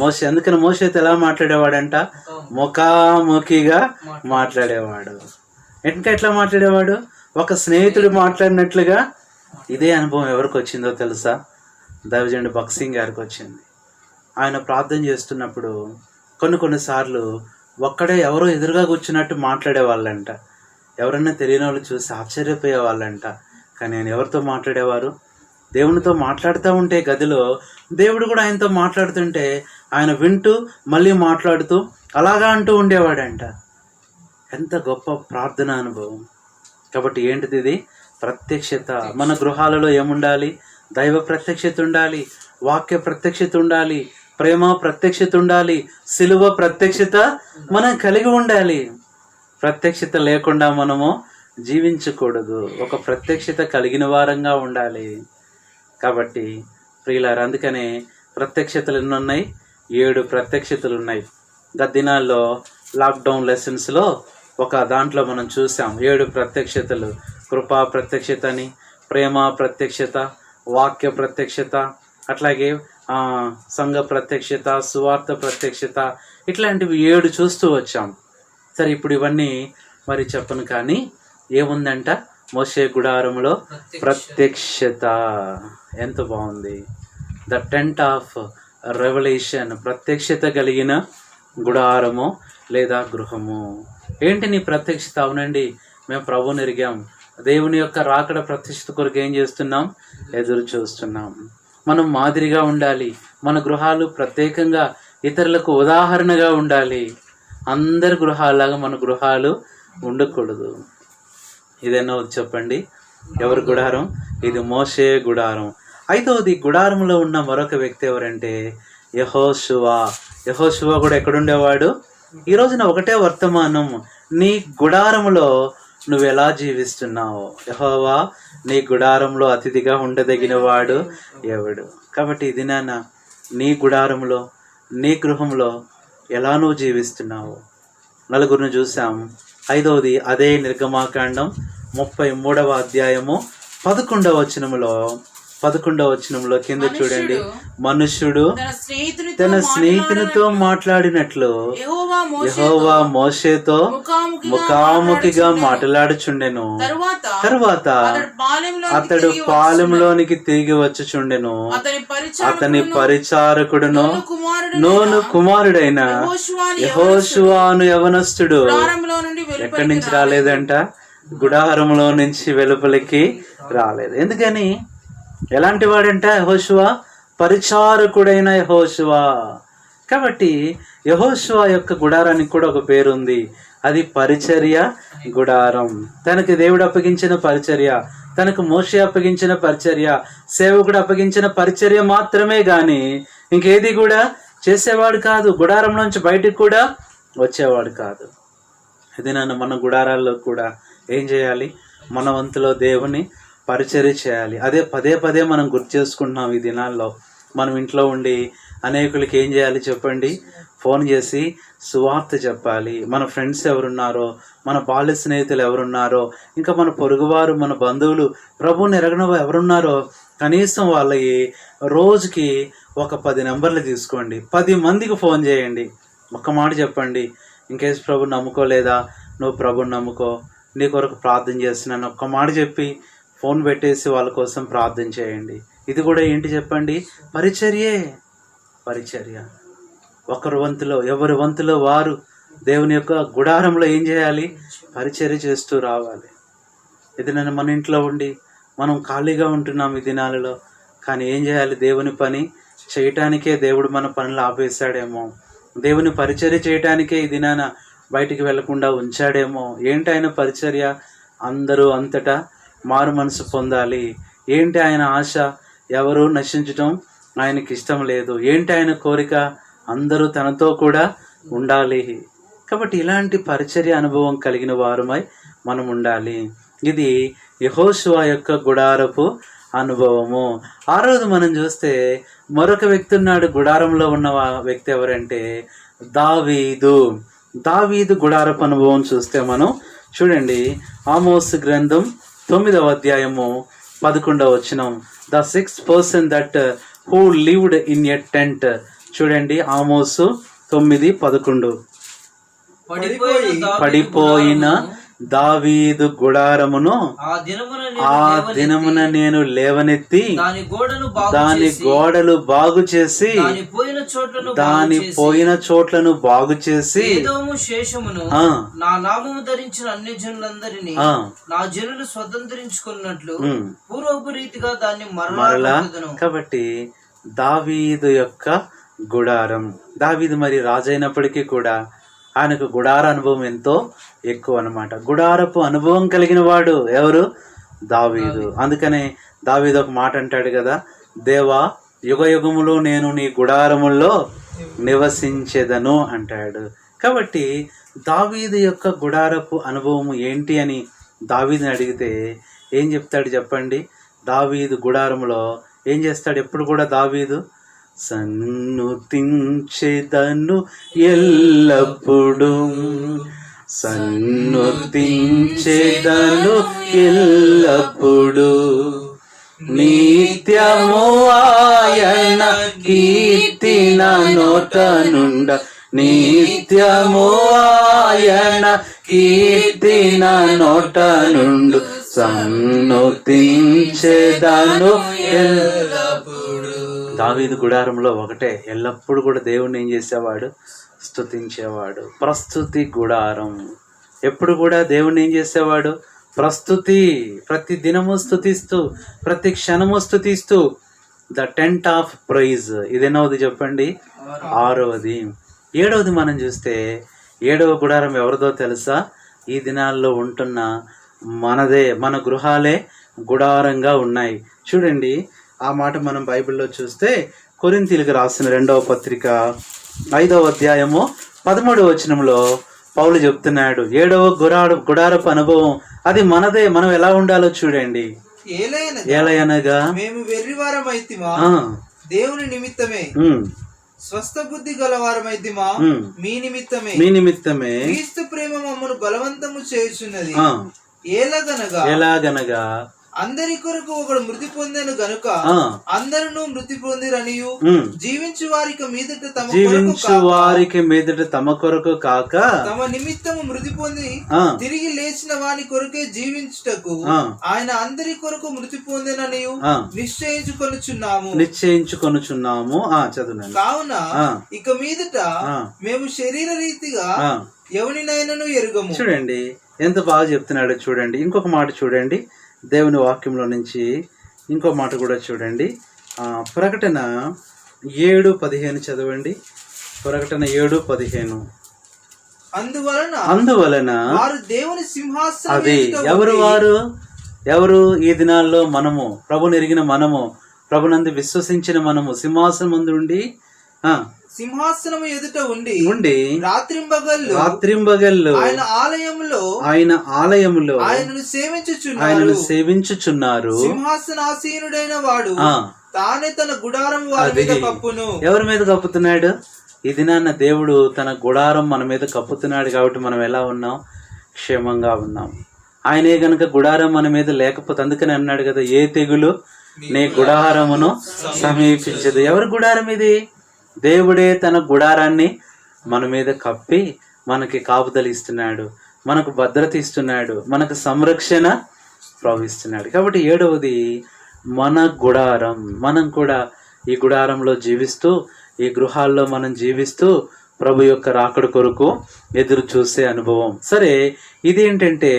మోషే. అందుకని మోషేతో ఎలా మాట్లాడేవాడంట? ముఖాముఖిగా మాట్లాడేవాడు. ఇంకా ఎట్లా మాట్లాడేవాడు? ఒక స్నేహితుడు మాట్లాడినట్లుగా. ఇదే అనుభవం ఎవరికి వచ్చిందో తెలుసా? దైవజనుడు భక్సింగ్ గారికి వచ్చింది. ఆయన ప్రార్థన చేస్తున్నప్పుడు కొన్నిసార్లు ఒక్కడే ఎవరో ఎదురుగా కూర్చున్నట్టు మాట్లాడేవాళ్ళంట. ఎవరన్నా తెలియని వాళ్ళు చూసి ఆశ్చర్యపోయే వాళ్ళంట. కానీ ఆయన ఎవరితో మాట్లాడేవారు? దేవునితో మాట్లాడుతూ ఉంటే గదిలో దేవుడు కూడా ఆయనతో మాట్లాడుతుంటే ఆయన వింటూ మళ్ళీ మాట్లాడుతూ అలాగా అంటూ ఉండేవాడంట. ఎంత గొప్ప ప్రార్థన అనుభవం. కాబట్టి ఏంటిది ఇది? ప్రత్యక్షత. మన గృహాలలో ఏముండాలి? దైవ ప్రత్యక్షత ఉండాలి, వాక్య ప్రత్యక్షత ఉండాలి, ప్రేమ ప్రత్యక్షత ఉండాలి, సిలువ ప్రత్యక్షత మనం కలిగి ఉండాలి. ప్రత్యక్షత లేకుండా మనము జీవించకూడదు. ఒక ప్రత్యక్షత కలిగిన వారంగా ఉండాలి. కాబట్టి ప్రియులారా, అందుకనే ప్రత్యక్షతలు ఎన్ని ఉన్నాయి? 7 ప్రత్యక్షతలు ఉన్నాయి. గత దినాల్లో లాక్డౌన్ లెసన్స్లో ఒక దాంట్లో మనం చూసాం 7 ప్రత్యక్షతలు. కృపా ప్రత్యక్షత అని, ప్రేమ ప్రత్యక్షత, వాక్య ప్రత్యక్షత, అట్లాగే సంఘ ప్రత్యక్షత, సువార్త ప్రత్యక్షత, ఇట్లాంటివి 7 చూస్తూ వచ్చాం. సరే, ఇప్పుడు ఇవన్నీ మరి చెప్పను, కానీ ఏముందంట? మోషే గుడారంలో ప్రత్యక్షత. ఎంత బాగుంది! ద టెంట్ ఆఫ్ రెవల్యూషన్, ప్రత్యక్షత కలిగిన గుడారము లేదా గృహము. ఏంటి నీ ప్రత్యక్షత? అవునండి, మేము ప్రభువుని ఎరిగాం, దేవుని యొక్క రాకడ ప్రత్యక్షత కొరకు ఏం చేస్తున్నాం? ఎదురు చూస్తున్నాం. మనం మాదిరిగా ఉండాలి. మన గృహాలు ప్రత్యేకంగా ఇతరులకు ఉదాహరణగా ఉండాలి. అందరి గృహాలాగా మన గృహాలు ఉండకూడదు. ఇదేనో చెప్పండి, ఎవరి గుడారం? ఇది మోషే గుడారం. 5వది, గుడారంలో ఉన్న మరొక వ్యక్తి ఎవరంటే యెహోషువ. యెహోషువ కూడా ఎక్కడుండేవాడు? ఈ రోజున ఒకటే వర్తమానం, నీ గుడారంలో నువ్వు ఎలా జీవిస్తున్నావు? యెహోవా నీ గుడారంలో అతిథిగా ఉండదగిన వాడు ఎవడు? కాబట్టి ఇది నాన్న, నీ గుడారంలో, నీ గృహంలో ఎలా నువ్వు జీవిస్తున్నావు? 4 చూసాం. 5వది అదే నిర్గమాకాండం 33వ అధ్యాయము 11వ వచనంలో కింద చూడండి, మనుష్యుడు తన స్నేహితునితో మాట్లాడినట్లు యెహోవా మోషేతో ముఖాముఖిగా మాట్లాడుచుండెను. తరువాత అతడు పాలెంలోనికి తిరిగి వచ్చుచుండెను. అతని పరిచారకుడును నూను కుమారుడైన యెహోషువాను యవనస్తుడు ఎక్కడి నుంచి రాలేదంట? గుడారంలో నుంచి వెలుపలికి రాలేదు. ఎందుకని? ఎలాంటి వాడంట యెహోషువ? పరిచారకుడైన యెహోషువ. కాబట్టి యెహోషువ యొక్క గుడారానికి కూడా ఒక పేరు ఉంది, అది పరిచర్య గుడారం. తనకి దేవుడు అప్పగించిన పరిచర్య, తనకు మోషే అప్పగించిన పరిచర్య, సేవకుడు అప్పగించిన పరిచర్య మాత్రమే గాని ఇంకేది కూడా చేసేవాడు కాదు. గుడారం నుంచి బయటికి కూడా వచ్చేవాడు కాదు. ఇది నన్ను మన గుడారాల్లో కూడా ఏం చేయాలి? మన వంతులో దేవుని పరిచర్య చేయాలి. అదే పదే మనం గుర్తు చేసుకుంటున్నాం ఈ దినాల్లో. మనం ఇంట్లో ఉండి అనేకులకి ఏం చేయాలి చెప్పండి? ఫోన్ చేసి సువార్త చెప్పాలి. మన ఫ్రెండ్స్ ఎవరున్నారో, మన బాల్య స్నేహితులు ఎవరున్నారో, ఇంకా మన పొరుగువారు, మన బంధువులు, ప్రభువుని ఎరగని ఎవరున్నారో కనీసం వాళ్ళకి రోజుకి ఒక 10 నెంబర్లు తీసుకోండి. 10 మందికి ఫోన్ చేయండి. ఒక్క మాట చెప్పండి, ఇంకేస్ ప్రభు నమ్ముకోలేదా? నువ్వు ప్రభుని నమ్ముకో, నీ కొరకు ప్రార్థన చేస్తున్నాను ఒక్క మాట చెప్పి ఫోన్ పెట్టేసి వాళ్ళ కోసం ప్రార్థన చేయండి. ఇది కూడా ఏంటి చెప్పండి? పరిచర్యే. పరిచర్య. ఒకరి వంతులో, ఎవరి వంతులో వారు దేవుని యొక్క గుడారంలో ఏం చేయాలి? పరిచర్య చేస్తూ రావాలి. ఇది నేను మన ఇంట్లో ఉండి మనం ఖాళీగా ఉంటున్నాం ఈ దినాలలో, కానీ ఏం చేయాలి? దేవుని పని చేయటానికే దేవుడు మన పనులు ఆపేశాడేమో, దేవుని పరిచర్య చేయటానికే ఈ దినాన బయటికి వెళ్లకుండా ఉంచాడేమో. ఏంటి ఆయన పరిచర్య? అందరూ అంతటా మారు మనసు పొందాలి. ఏంటి ఆయన ఆశ? ఎవరు నశించటం ఆయనకి ఇష్టం లేదు. ఏంటి ఆయన కోరిక? అందరూ తనతో కూడా ఉండాలి. కాబట్టి ఇలాంటి పరిచర్య అనుభవం కలిగిన వారమై మనం ఉండాలి. ఇది యెహోషువ యొక్క గుడారపు అనుభవము. 6వది మనం చూస్తే మరొక వ్యక్తి ఉన్నాడు. గుడారంలో ఉన్న వ్యక్తి ఎవరంటే దావీదు. దావీదు గుడారపు అనుభవం చూస్తే మనం చూడండి, ఆమోస్ గ్రంథం 9వ అధ్యాయము 11వ వచనం. The 6th person that who lived in a tent. చూడండి, ఆమోసు 9:11. పడిపోయిన దావీదు గుడారమును ఆ దినమున దినమున నేను లేవనెత్తి దాని గోడలు బాగు చేసి దాని పోయిన చోట్లను బాగు చేసి ఏదోము శేషమును నా నామము ధరించిన అన్ని జనులందరినీ నా జనులు స్వతంత్రించుకున్నట్లు పూర్వపు రీతిగా దాన్ని మరలా. కాబట్టి దావీదు యొక్క గుడారం, దావీదు మరి రాజైనప్పటికీ కూడా ఆయనకు గుడార అనుభవం ఎంతో ఎక్కువ అన్నమాట. గుడారపు అనుభవం కలిగిన వాడు ఎవరు? దావీదు. అందుకనే దావీదు ఒక మాట అంటాడు కదా, దేవా యుగ యుగములో నేను నీ గుడారముల్లో నివసించెదను అంటాడు. కాబట్టి దావీదు యొక్క గుడారపు అనుభవం ఏంటి అని దావీదుని అడిగితే ఏం చెప్తాడు చెప్పండి? దావీదు గుడారములో ఏం చేస్తాడు? ఎప్పుడు కూడా దావీదు సన్నుతించెదను ఎల్లప్పుడు, సన్నుతించెదను ఎల్లప్పుడు, నిత్యము ఆయన కీర్తి నా నోట నుండ, నిత్యము ఆయన కీర్తి నా నోట నుండు, సన్నుతించెదను ఎల్లప్పుడు. దావీదు గుడారంలో ఒకటే, ఎల్లప్పుడు కూడా దేవుణ్ణి ఏం చేసేవాడు? స్తుతించేవాడు. ప్రస్తుతి గుడారం, ఎప్పుడు కూడా దేవుణ్ణి ఏం చేసేవాడు? ప్రస్తుతి, ప్రతి దినము స్తుతిస్తూ, ప్రతి క్షణము స్తుతిస్తూ. ద టెంట్ ఆఫ్ ప్రైజ్, ఇదేనవది చెప్పండి? 6వది. 7వది మనం చూస్తే 7వ గుడారం ఎవరిదో తెలుసా? ఈ దినాల్లో ఉంటున్న మనదే, మన గృహాలే గుడారంగా ఉన్నాయి. చూడండి ఆ మాట మనం బైబిల్లో చూస్తే కొరింథీయులకు రాసిన 2వ పత్రిక 5వ అధ్యాయము 13వ వచనంలో పౌలు చెప్తున్నాడు, 7వ గుడారపు అనుభవం అది మనదే. మనం ఎలా ఉండాలో చూడండి. ఏలయనగా మేము వెర్రివారమైతిమా దేవుని నిమిత్తమే, స్వస్థ బుద్ధి గలవారమైతిమా మీ నిమిత్తమే, క్రీస్తు ప్రేమ మమ్మను బలవంతము చేయుచున్నది. ఎలాగనగా అందరి కొరకు ఒకడు మృతి పొందెను గనుక అందరూ మృతి పొందిరనియు, జీవించు వారికి మీదట తమ కొరకు కాక తమ నిమిత్తము మృతి పొంది తిరిగి లేచిన వాని కొరకే జీవించుటకు ఆయన అందరి కొరకు మృతి పొందెననియు నిశ్చయించుకొనుచున్నాము. కావున ఇక మీదట మేము శరీర రీతిగా ఎవరినైనాను ఎరుగము. చూడండి ఎంత బాగా చెప్తున్నాడు. చూడండి ఇంకొక మాట చూడండి, దేవుని వాక్యంలో నుంచి ఇంకో మాట కూడా చూడండి. ప్రకటన 7:15 చదవండి. ప్రకటన 7:15. అందువలన వారు దేవుని సింహాసనం, అది ఎవరు ఈ దినాల్లో మనము, ప్రభుని ఎరిగిన మనము, ప్రభునందు విశ్వసించిన మనము సింహాసనం ముందు ఉండి సింహాసనము ఎదుట ఉండి రాత్రింబగళ్ళు ఆయన ఆలయములో ఆయనను సేవించుచున్నారు. సింహాసనాసీనుడైన వాడు తానే తన గుడారం వారి మీద కప్పును. ఎవరి మీద కప్పుతున్నాడు? ఈ దినాన్న దేవుడు తన గుడారం మన మీద కప్పుతున్నాడు. కాబట్టి మనం ఎలా ఉన్నాం? క్షేమంగా ఉన్నాం. ఆయనే గనుక గుడారం మన మీద లేకపోతే, అందుకని అన్నాడు కదా, ఏ తెగులు నీ గుడారమును సమీపించదు. ఎవరి గుడారం ఇది? దేవుడే తన గుడారాన్ని మన మీద కప్పి మనకి కాపుదల ఇస్తున్నాడు, మనకు భద్రత ఇస్తున్నాడు, మనకు సంరక్షణ ప్రవహిస్తున్నాడు. కాబట్టి 7వది మన గుడారం. మనం కూడా ఈ గుడారంలో జీవిస్తూ, ఈ గృహాల్లో మనం జీవిస్తూ ప్రభు యొక్క రాకడ కొరకు ఎదురు చూసే అనుభవం. సరే, ఇదేంటంటే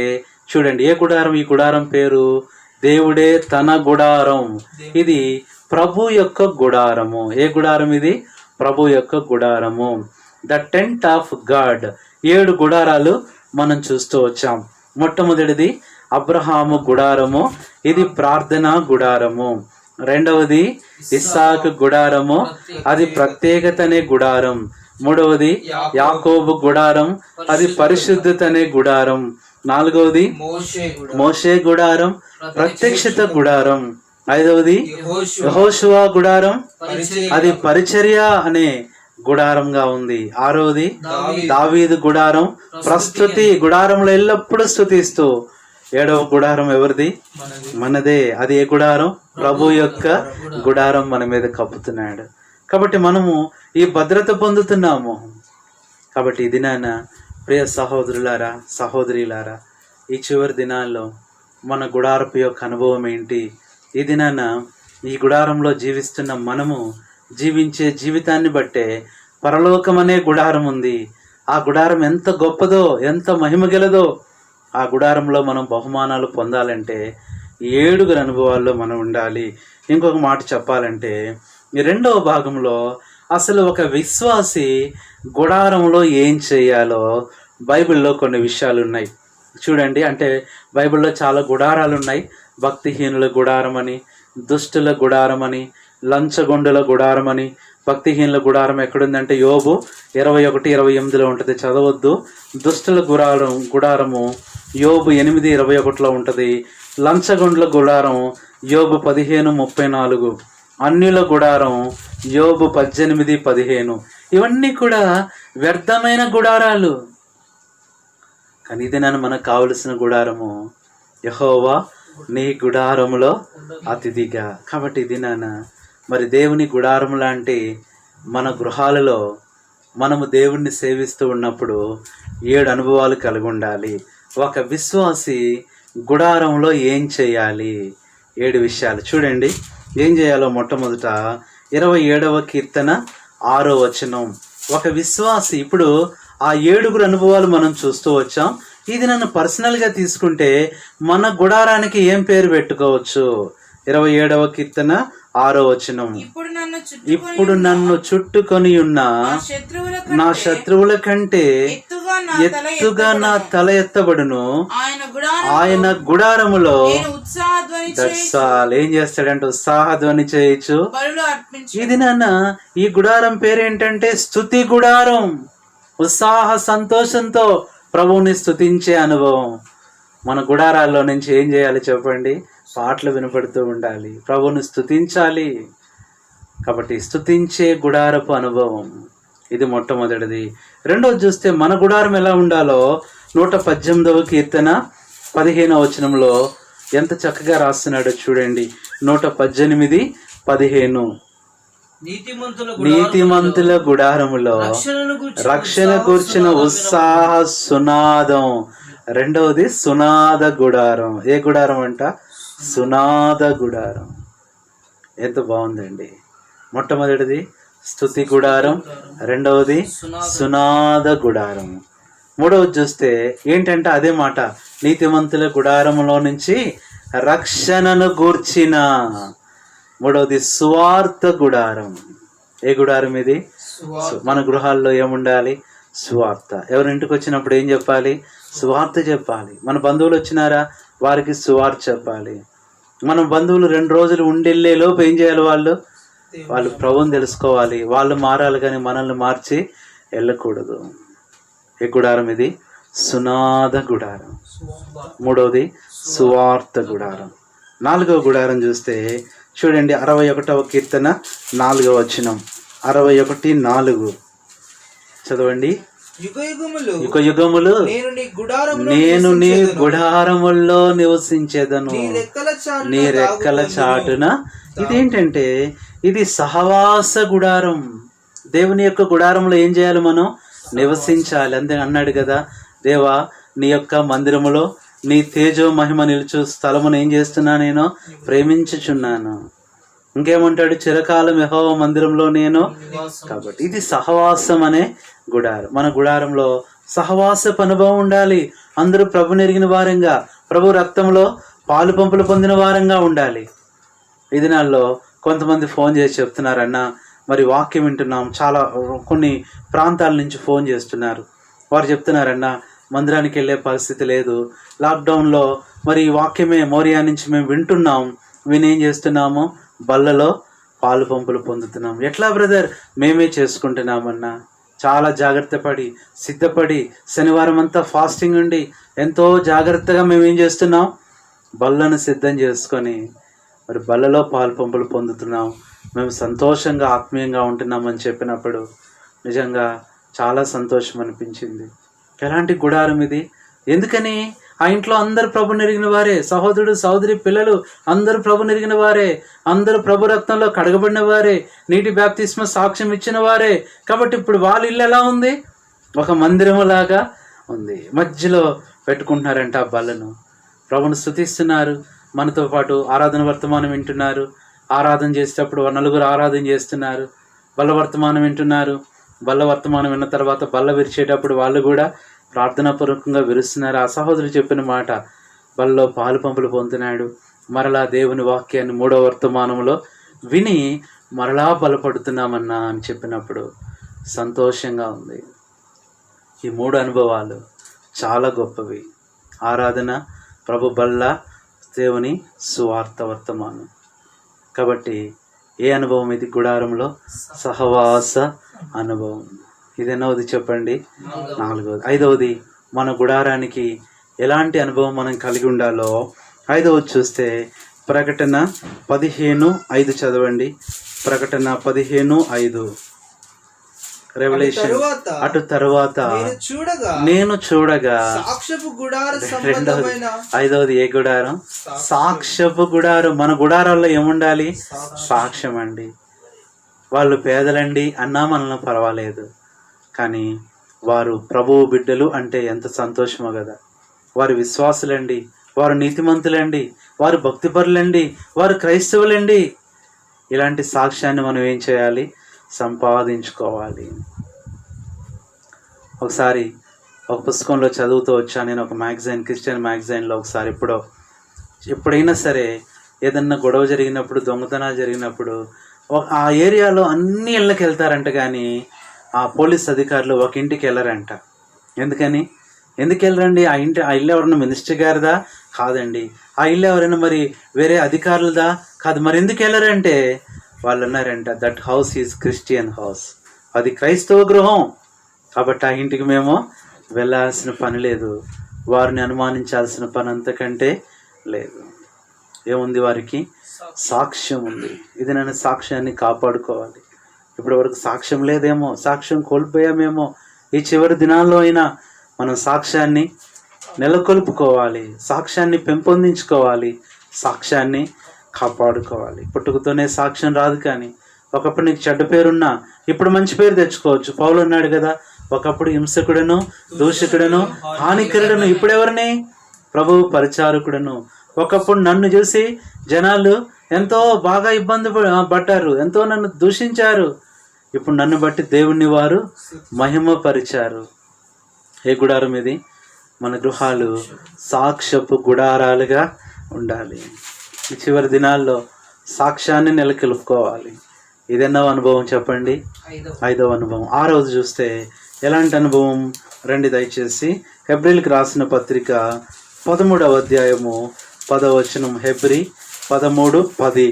చూడండి, ఏ గుడారం? ఈ గుడారం పేరు దేవుడే తన గుడారం. ఇది ప్రభు యొక్క గుడారము. ఏ గుడారం ఇది? ప్రభు యొక్క గుడారము. The tent of God. 7 గుడారాలు మనం చూస్తూ వచ్చాం. మొట్టమొదటిది అబ్రహాము గుడారము, ఇది ప్రార్థనా గుడారము. 2వది ఇస్సాకు గుడారము, అది ప్రత్యేకత అనే గుడారం. 3వది యాకోబు గుడారం, అది పరిశుద్ధత అనే గుడారం. 4వది మోషే గుడారం, ప్రత్యక్షత గుడారం. 5వది యెహోషువ గుడారం, అది పరిచర్య అనే గుడారంగా ఉంది. 6వది దావీదు గుడారం, ప్రస్తుతి, గుడారంలో ఎల్లప్పుడూ స్తుతిస్తూ. 7వ గుడారం ఎవరిది? మనదే. అది ఏ గుడారం? ప్రభు యొక్క గుడారం మన మీద కప్పుతున్నాడు. కాబట్టి మనము ఈ భద్రత పొందుతున్నాము. కాబట్టి ఇది నాన్న ప్రియ సహోదరులారా, సహోదరులారా, ఈ చివరి దినాల్లో మన గుడారపు యొక్క అనుభవం ఏంటి? ఈ దినాన ఈ గుడారంలో జీవిస్తున్న మనము జీవించే జీవితాన్ని బట్టే పరలోకం అనే గుడారం ఉంది. ఆ గుడారం ఎంత గొప్పదో, ఎంత మహిమగలదో, ఆ గుడారంలో మనం బహుమానాలు పొందాలంటే 7 అనుభవాల్లో మనం ఉండాలి. ఇంకొక మాట చెప్పాలంటే ఈ 2వ భాగంలో అసలు ఒక విశ్వాసి గుడారంలో ఏం చేయాలో బైబిల్లో కొన్ని విషయాలు ఉన్నాయి. చూడండి, అంటే బైబిల్లో చాలా గుడారాలు ఉన్నాయి. భక్తిహీనుల గుడారం అని, దుష్టుల గుడారం అని, లంచగొండుల గుడారం అని. భక్తిహీనుల గుడారం ఎక్కడుందంటే యోబు 21:28 ఉంటుంది, చదవద్దు. దుష్టుల గుడారము యోబు 8:21 ఉంటుంది. లంచగొండ్ల గుడారం యోబు 15:34. అన్యుల గుడారం యోబు 18:15. ఇవన్నీ కూడా వ్యర్థమైన గుడారాలు. కానీ ఇది మనకు కావలసిన గుడారము యెహోవా నీ గుడారములో అతిథిగా. కాబట్టి ఇది మరి దేవుని గుడారం లాంటి మన గృహాలలో మనము దేవుణ్ణి సేవిస్తూ ఉన్నప్పుడు 7 అనుభవాలు కలిగి ఉండాలి. ఒక విశ్వాసి గుడారంలో ఏం చేయాలి? 7 విషయాలు చూడండి. ఏం చేయాలో మొట్టమొదట 27వ కీర్తన 6వ వచనం. ఒక విశ్వాసి, ఇప్పుడు ఆ 7 అనుభవాలు మనం చూస్తూ వచ్చాం. ఇది నన్ను పర్సనల్గా తీసుకుంటే మన గుడారానికి ఏం పేరు పెట్టుకోవచ్చు? 27వ కీర్తన 6వ వచనం. ఇప్పుడు నన్ను చుట్టుకొని ఉన్న నా శత్రువుల కంటే ఎత్తుగా నా తల ఎత్తబడును, ఆయన గుడారములో ఏం చేస్తాడంటే ఉత్సాహధ్వని చేయొచ్చు. ఇది ఈ గుడారం పేరేంటంటే స్తుతి గుడారం. ఉత్సాహ సంతోషంతో ప్రభువుని స్తుతించే అనుభవం. మన గుడారాల్లో నుంచి ఏం చేయాలి చెప్పండి? పాటలు వినపడుతూ ఉండాలి, ప్రభువుని స్తుతించాలి. కాబట్టి స్తుతించే గుడారపు అనుభవం ఇది మొట్టమొదటిది. రెండోది చూస్తే మన గుడారం ఎలా ఉండాలో 118వ కీర్తన 15వ వచనంలో ఎంత చక్కగా రాస్తున్నాడో చూడండి. 118:15. నీతిమంతుల గుడారములో రక్షణ కూర్చిన ఉత్సాహ సునాదం. రెండవది సునాద గుడారం. ఏ గుడారం అంట? సునాద గుడారం. ఎంత బాగుందండి. మొట్టమొదటిది స్తుతి గుడారం, రెండవది సునాద గుడారం. మూడవది చూస్తే ఏంటంటే అదే మాట, నీతిమంతుల గుడారములో నుంచి రక్షణను గూర్చిన. మూడవది సువార్త గుడారం. ఏ గుడారం ఇది? మన గృహాల్లో ఏముండాలి? సువార్త. ఎవరింటికి వచ్చినప్పుడు ఏం చెప్పాలి? సువార్త చెప్పాలి. మన బంధువులు వచ్చినారా, వారికి సువార్త చెప్పాలి. మన బంధువులు 2 రోజులు ఉండెళ్ళే లోపు ఏం చేయాలి? వాళ్ళు ప్రభువుని తెలుసుకోవాలి. వాళ్ళు మారాలి, కానీ మనల్ని మార్చి వెళ్ళకూడదు. ఏ గుడారం ఇది? సునాద గుడారం. మూడవది సువార్త గుడారం. 4వ గుడారం చూస్తే చూడండి, 61వ కీర్తన 4వ వచనం. 61:4 చదవండి. యుగ యుగములు నేను నీ గుడారముల్లో నివసించేదను, నీ రెక్కల చాటున. ఇదేంటంటే ఇది సహవాస గుడారం. దేవుని యొక్క గుడారంలో ఏం చేయాలి? మనం నివసించాలి. అంతే అన్నాడు కదా, దేవా నీ యొక్క మందిరములో నీ తేజో మహిమ నిలుచు స్థలమును ఏం చేస్తున్నా? నేను ప్రేమించుచున్నాను. ఇంకేమంటాడు? చిరకాలం యెహోవా మందిరంలో నేను. కాబట్టి ఇది సహవాసం అనే గుడారం. మన గుడారంలో సహవాసపు అనుభవం ఉండాలి. అందరూ ప్రభు నెరిగిన వారంగా, ప్రభు రక్తంలో పాలు పంపులు పొందిన వారంగా ఉండాలి. ఈ దినాల్లో కొంతమంది ఫోన్ చేసి చెప్తున్నారు, అన్న మరి వాక్యం వింటున్నాం, చాలా కొన్ని ప్రాంతాల నుంచి ఫోన్ చేస్తున్నారు. వారు చెప్తున్నారన్న మందిరానికి వెళ్ళే పరిస్థితి లేదు, లాక్డౌన్లో మరి ఈ వాక్యమే మోరియా నుంచి మేము వింటున్నాం, వినేం చేస్తున్నాము? బల్లలో పాలు పంపులు పొందుతున్నాం. ఎట్లా బ్రదర్? మేమే చేసుకుంటున్నామన్నా. చాలా జాగ్రత్త పడి సిద్ధపడి శనివారం అంతా ఫాస్టింగ్ ఉండి ఎంతో జాగ్రత్తగా మేము ఏం చేస్తున్నాం? బల్లను సిద్ధం చేసుకొని మరి బల్లలో పాలు పంపులు పొందుతున్నాం. మేము సంతోషంగా ఆత్మీయంగా ఉంటున్నామని చెప్పినప్పుడు నిజంగా చాలా సంతోషం అనిపించింది. ఎలాంటి గుడారం ఇది! ఎందుకని? ఆ ఇంట్లో అందరు ప్రభు నెరిగిన వారే, సహోదరుడు సహోదరి పిల్లలు అందరూ ప్రభు నెరిగిన వారే, అందరూ ప్రభు రక్తంలో కడగబడిన వారే, నీటి బాప్తిస్మ సాక్ష్యం ఇచ్చిన వారే. కాబట్టి ఇప్పుడు వాళ్ళ ఇల్లు ఎలా ఉంది? ఒక మందిరం లాగా ఉంది. మధ్యలో పెట్టుకుంటున్నారంట ఆ బల్లను. ప్రభుని స్తుతిస్తున్నారు, మనతో పాటు ఆరాధన వర్తమానం వింటున్నారు. ఆరాధన చేసేటప్పుడు నలుగురు ఆరాధన చేస్తున్నారు, బల్ల వర్తమానం వింటున్నారు. బల్ల వర్తమానం విన్న తర్వాత బల్ల విరిచేటప్పుడు వాళ్ళు కూడా ప్రార్థనాపూర్వకంగా విరుస్తున్నారు. ఆ సహోదరుడు చెప్పిన మాట, బల్లలో పాలు పంపులు పొందుతున్నాడు. మరలా దేవుని వాక్యాన్ని 3వ వర్తమానంలో విని మరలా బలపడుతున్నామన్నా అని చెప్పినప్పుడు సంతోషంగా ఉంది. ఈ 3 అనుభవాలు చాలా గొప్పవి. ఆరాధన, ప్రభు బల్ల, దేవుని సువార్త వర్తమానం. కాబట్టి ఏ అనుభవం ఇది? గుడారంలో సహవాస అనుభవం. ఇది ఎన్నవది చెప్పండి? 4వది. 5వది, మన గుడారానికి ఎలాంటి అనుభవం మనం కలిగి ఉండాలో 5వది చూస్తే ప్రకటన 15:5 చదవండి. ప్రకటన 15:5. రెవల్యూషన్. అటు తరువాత నేను చూడగా 5వది ఏ గుడారం? సాక్ష్యపు గుడారం. మన గుడారాల్లో ఏముండాలి? సాక్ష్యం అండి. వాళ్ళు పేదలండి అన్నా మనల్ని పర్వాలేదు, కానీ వారు ప్రభువు బిడ్డలు అంటే ఎంత సంతోషమో కదా. వారు విశ్వాసులండి, వారు నీతిమంతులండి, వారు భక్తిపరులండి, వారు క్రైస్తవులండి. ఇలాంటి సాక్ష్యాన్ని మనం ఏం చేయాలి? సంపాదించుకోవాలి. ఒకసారి ఒక పుస్తకంలో చదువుతూ వచ్చాను నేను, ఒక మ్యాగజైన్, క్రిస్టియన్ మ్యాగజైన్లో. ఒకసారి ఎప్పుడైనా సరే ఏదన్నా గొడవ జరిగినప్పుడు, దొంగతనాలు జరిగినప్పుడు ఆ ఏరియాలో అన్ని ఇళ్ళకి వెళ్తారంట, కానీ ఆ పోలీస్ అధికారులు ఒక ఇంటికి వెళ్ళరంట. ఎందుకు వెళ్ళరండి? ఆ ఇల్లు ఎవరన్నా మినిస్టర్ గారిదా? కాదండి. ఆ ఇల్లు ఎవరైనా మరి వేరే అధికారులదా? కాదు. మరి ఎందుకు వెళ్ళరంటే వాళ్ళు అన్నారంట, that house is Christian house. అది క్రైస్తవ గృహం, కాబట్టి ఆ ఇంటికి మేము వెళ్ళాల్సిన పని లేదు, వారిని అనుమానించాల్సిన పని అంతకంటే లేదు. ఏముంది? వారికి సాక్ష్యం ఉంది. ఇది నేను సాక్ష్యాన్ని కాపాడుకోవాలి. ఇప్పటి వరకు సాక్ష్యం లేదేమో, సాక్ష్యం కోల్పోయామేమో. ఈ చివరి దినాల్లో అయినా మనం సాక్ష్యాన్ని నెలకొల్పుకోవాలి, సాక్ష్యాన్ని పెంపొందించుకోవాలి, సాక్ష్యాన్ని కాపాడుకోవాలి. పుట్టుకతోనే సాక్ష్యం రాదు, కానీ ఒకప్పుడు నీకు చెడ్డ పేరున్నా ఇప్పుడు మంచి పేరు తెచ్చుకోవచ్చు. పౌలు అన్నాడు కదా, ఒకప్పుడు హింసకుడను, దూషకుడను, హానికరుడను, ఇప్పుడెవరిని? ప్రభువు పరిచారకుడను. ఒకప్పుడు నన్ను చూసి జనాలు ఎంతో బాగా ఇబ్బంది పడ్డారు, ఎంతో నన్ను దూషించారు. ఇప్పుడు నన్ను బట్టి దేవుణ్ణి వారు మహిమపరిచారు. ఏ గుడారం ఇది? మన గృహాలు సాక్ష్యపు గుడారాలుగా ఉండాలి. ఈ చివరి దినాల్లో సాక్ష్యాన్ని నెలకొల్పుకోవాలి. ఇదెన్నో అనుభవం చెప్పండి? 5వ అనుభవం. 6వది చూస్తే ఎలాంటి అనుభవం రండి దయచేసి. హెబ్రీలకు రాసిన పత్రిక 13వ అధ్యాయము 10వ వచనం. హెబ్రీ 13:10.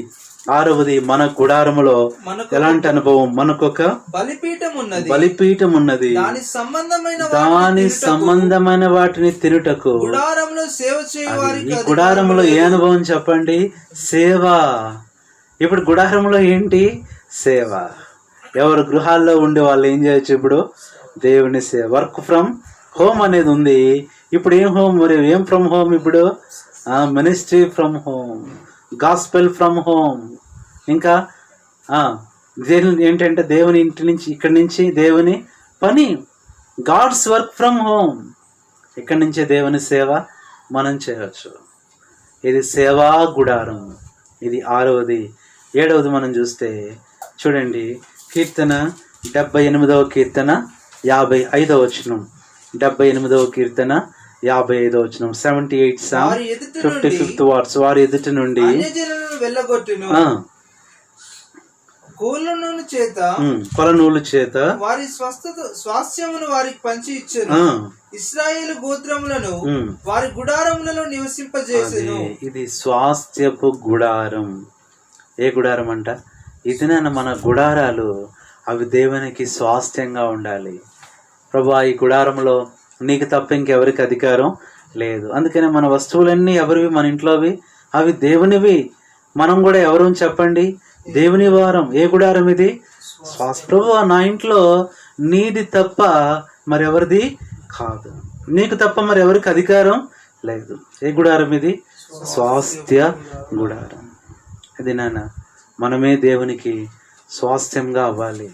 6వది, మన గుడారములో ఎలాంటి అనుభవం? మనకొక బలిపీఠం ఉన్నది, దాని సంబంధమైన వాటిని తినుటకు. ఈ గుడారంలో ఏ అనుభవం చెప్పండి? సేవ. ఇప్పుడు గుడారంలో ఏంటి? సేవ. ఎవరు గృహాల్లో ఉండే వాళ్ళు ఏం చేయొచ్చు? ఇప్పుడు దేవుని సేవ. వర్క్ ఫ్రమ్ హోమ్ అనేది ఉంది. ఇప్పుడు ఏం హోమ్? మరి ఏం ఫ్రమ్ హోమ్? ఇప్పుడు ministry from home, gospel from home. ఇంకా ఏంటంటే దేవుని ఇంటి నుంచి, ఇక్కడి నుంచి దేవుని పని, గాడ్స్ వర్క్ ఫ్రమ్ హోమ్. ఇక్కడి నుంచే దేవుని సేవ మనం చేయవచ్చు. ఇది సేవా గుడారం. ఇది 6వది. 7వది మనం చూస్తే చూడండి, కీర్తన 78వ కీర్తన 55వ వచనం. 78వ కీర్తన 55వ వచనం. 78 Psalm 55th verse. వారి ఎదుట నుండి కొలనూలు చేత వారి స్వాస్థ్యమును వారికి పంచి ఇచ్చెను. ఇశ్రాయేలు గోత్రములను వారి గుడారములలో నివసింపజేసెను. ఇది స్వాస్థ్యపు గుడారం. ఏ గుడారం అంట? ఇది మన గుడారాలు, అవి దేవునికి స్వాస్థ్యంగా ఉండాలి. ప్రభువా, ఈ గుడారంలో నీకు తప్ప ఇంకెవరికి అధికారం లేదు. అందుకనే మన వస్తువులన్నీ ఎవరివి? మన ఇంట్లోవి, అవి దేవునివి. మనం కూడా ఎవరు చెప్పండి? దేవుని వారం. ఏ గుడారం ఇది? ప్రభువా, నా ఇంట్లో నీది తప్ప మరెవరిది కాదు, నీకు తప్ప మరి ఎవరికి అధికారం లేదు. ఏ గుడారం ఇది? స్వాస్థ్య గుడారం. ఇది మనమే దేవునికి స్వాస్థ్యంగా అవ్వాలి.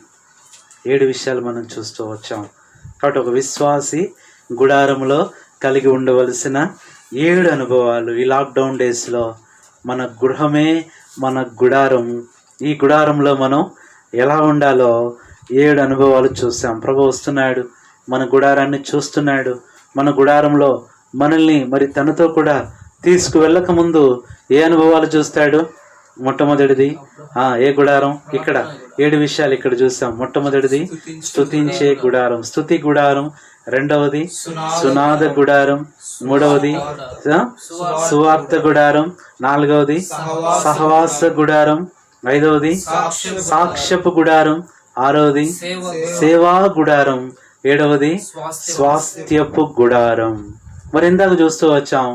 7 విషయాలు మనం చూస్తూ వచ్చాం. కాబట్టి ఒక విశ్వాసి గుడారంలో కలిగి ఉండవలసిన 7 అనుభవాలు. ఈ లాక్డౌన్ డేస్లో మన గృహమే మన గుడారం. ఈ గుడారంలో మనం ఎలా ఉండాలో 7 అనుభవాలు చూసాం. ప్రభు వస్తున్నాడు, మన గుడారాన్ని చూస్తున్నాడు. మన గుడారంలో మనల్ని మరి తనతో కూడా తీసుకువెళ్ళక ముందు ఏ అనుభవాలు చూస్తాడు? మొట్టమొదటిది ఏ గుడారం? ఇక్కడ 7 విషయాలు ఇక్కడ చూసాం. మొట్టమొదటిది స్తుతించే గుడారం, స్తుతి గుడారం. రెండవది సునాద గుడారం. మూడవది సువార్త గుడారం. నాలుగవది సహవాస గుడారం. ఐదవది సాక్ష్యపు గుడారం. ఆరవది సేవా గుడారం. ఏడవది స్వాస్థ్యపు గుడారం. మరి ఇందాక చూస్తూ వచ్చాం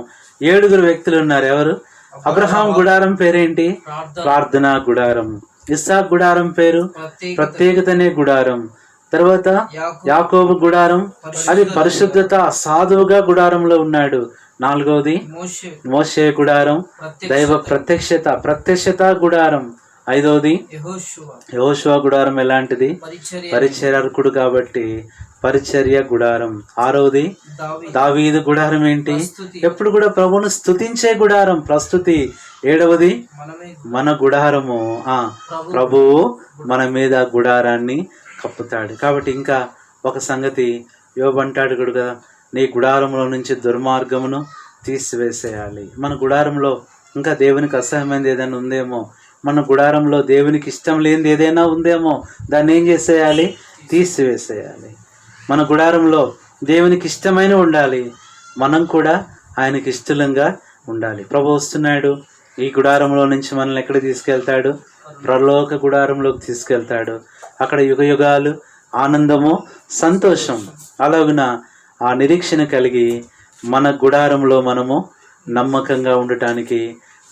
7 వ్యక్తులు ఉన్నారు. ఎవరు? అబ్రహాం గుడారం పేరేంటి? ప్రార్థనా గుడారం. ఇస్సాక్ గుడారం పేరు ప్రత్యేకతనే గుడారం. తర్వాత యాకోబు గుడారం, అది పరిశుద్ధత, సాధువుగా గుడారంలో ఉన్నాడు. నాలుగవది మోషే గుడారం, దైవ ప్రత్యక్షత గుడారం. ఐదవది యెహోషువ గుడారం. ఎలాంటిది? పరిచర్యకుడు కాబట్టి పరిచర్య గుడారం. ఆరవది దావీదు గుడారం. ఏంటి? ఎప్పుడు కూడా ప్రభువును స్తుతించే గుడారం, ప్రస్తుతి. ఏడవది మన గుడారము. ప్రభువు మన మీద గుడారాన్ని కప్పుతాడు. కాబట్టి ఇంకా ఒక సంగతి యోబు అంటాడు కూడా, నీ గుడారంలో నుంచి దుర్మార్గమును తీసివేసేయాలి. మన గుడారంలో ఇంకా దేవునికి అసహ్యమైనది ఏదైనా ఉందేమో, మన గుడారంలో దేవునికి ఇష్టం లేనిది ఏదైనా ఉందేమో, దాన్ని ఏం చేసేయాలి? తీసివేసేయాలి. మన గుడారంలో దేవునికి ఇష్టమైన ఉండాలి, మనం కూడా ఆయనకి ఇష్టంగా ఉండాలి. ప్రభు వస్తున్నాడు, ఈ గుడారంలో నుంచి మనల్ని ఎక్కడ తీసుకెళ్తాడు? పరలోక గుడారంలోకి తీసుకెళ్తాడు. అక్కడ యుగయుగాలు ఆనందము, సంతోషం. అలాగున ఆ నిరీక్షణ కలిగి మన గుడారంలో మనము నమ్మకంగా ఉండటానికి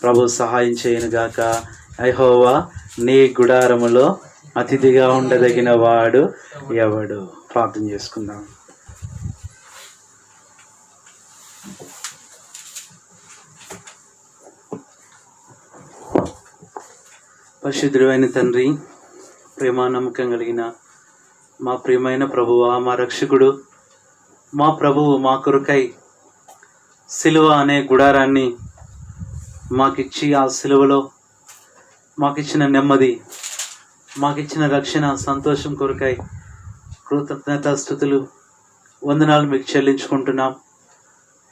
ప్రభు సహాయం చేయనుగాక. యెహోవా నీ గుడారములో అతిథిగా ఉండదగిన వాడు ఎవడు? ప్రార్థన చేసుకుందాం. పరిశుద్ధుడైన తండ్రి, ప్రేమ నమ్మకం కలిగిన మా ప్రియమైన ప్రభువా, మా రక్షకుడు, మా ప్రభువు మా కొరకై సిలువ అనే గుడారాన్ని మాకిచ్చి, ఆ సిలువలో మాకిచ్చిన నెమ్మది, మాకిచ్చిన రక్షణ, సంతోషం కొరకై కృతజ్ఞతాస్తుతులు, వందనాలు మీకు చెల్లించుకుంటున్నాం.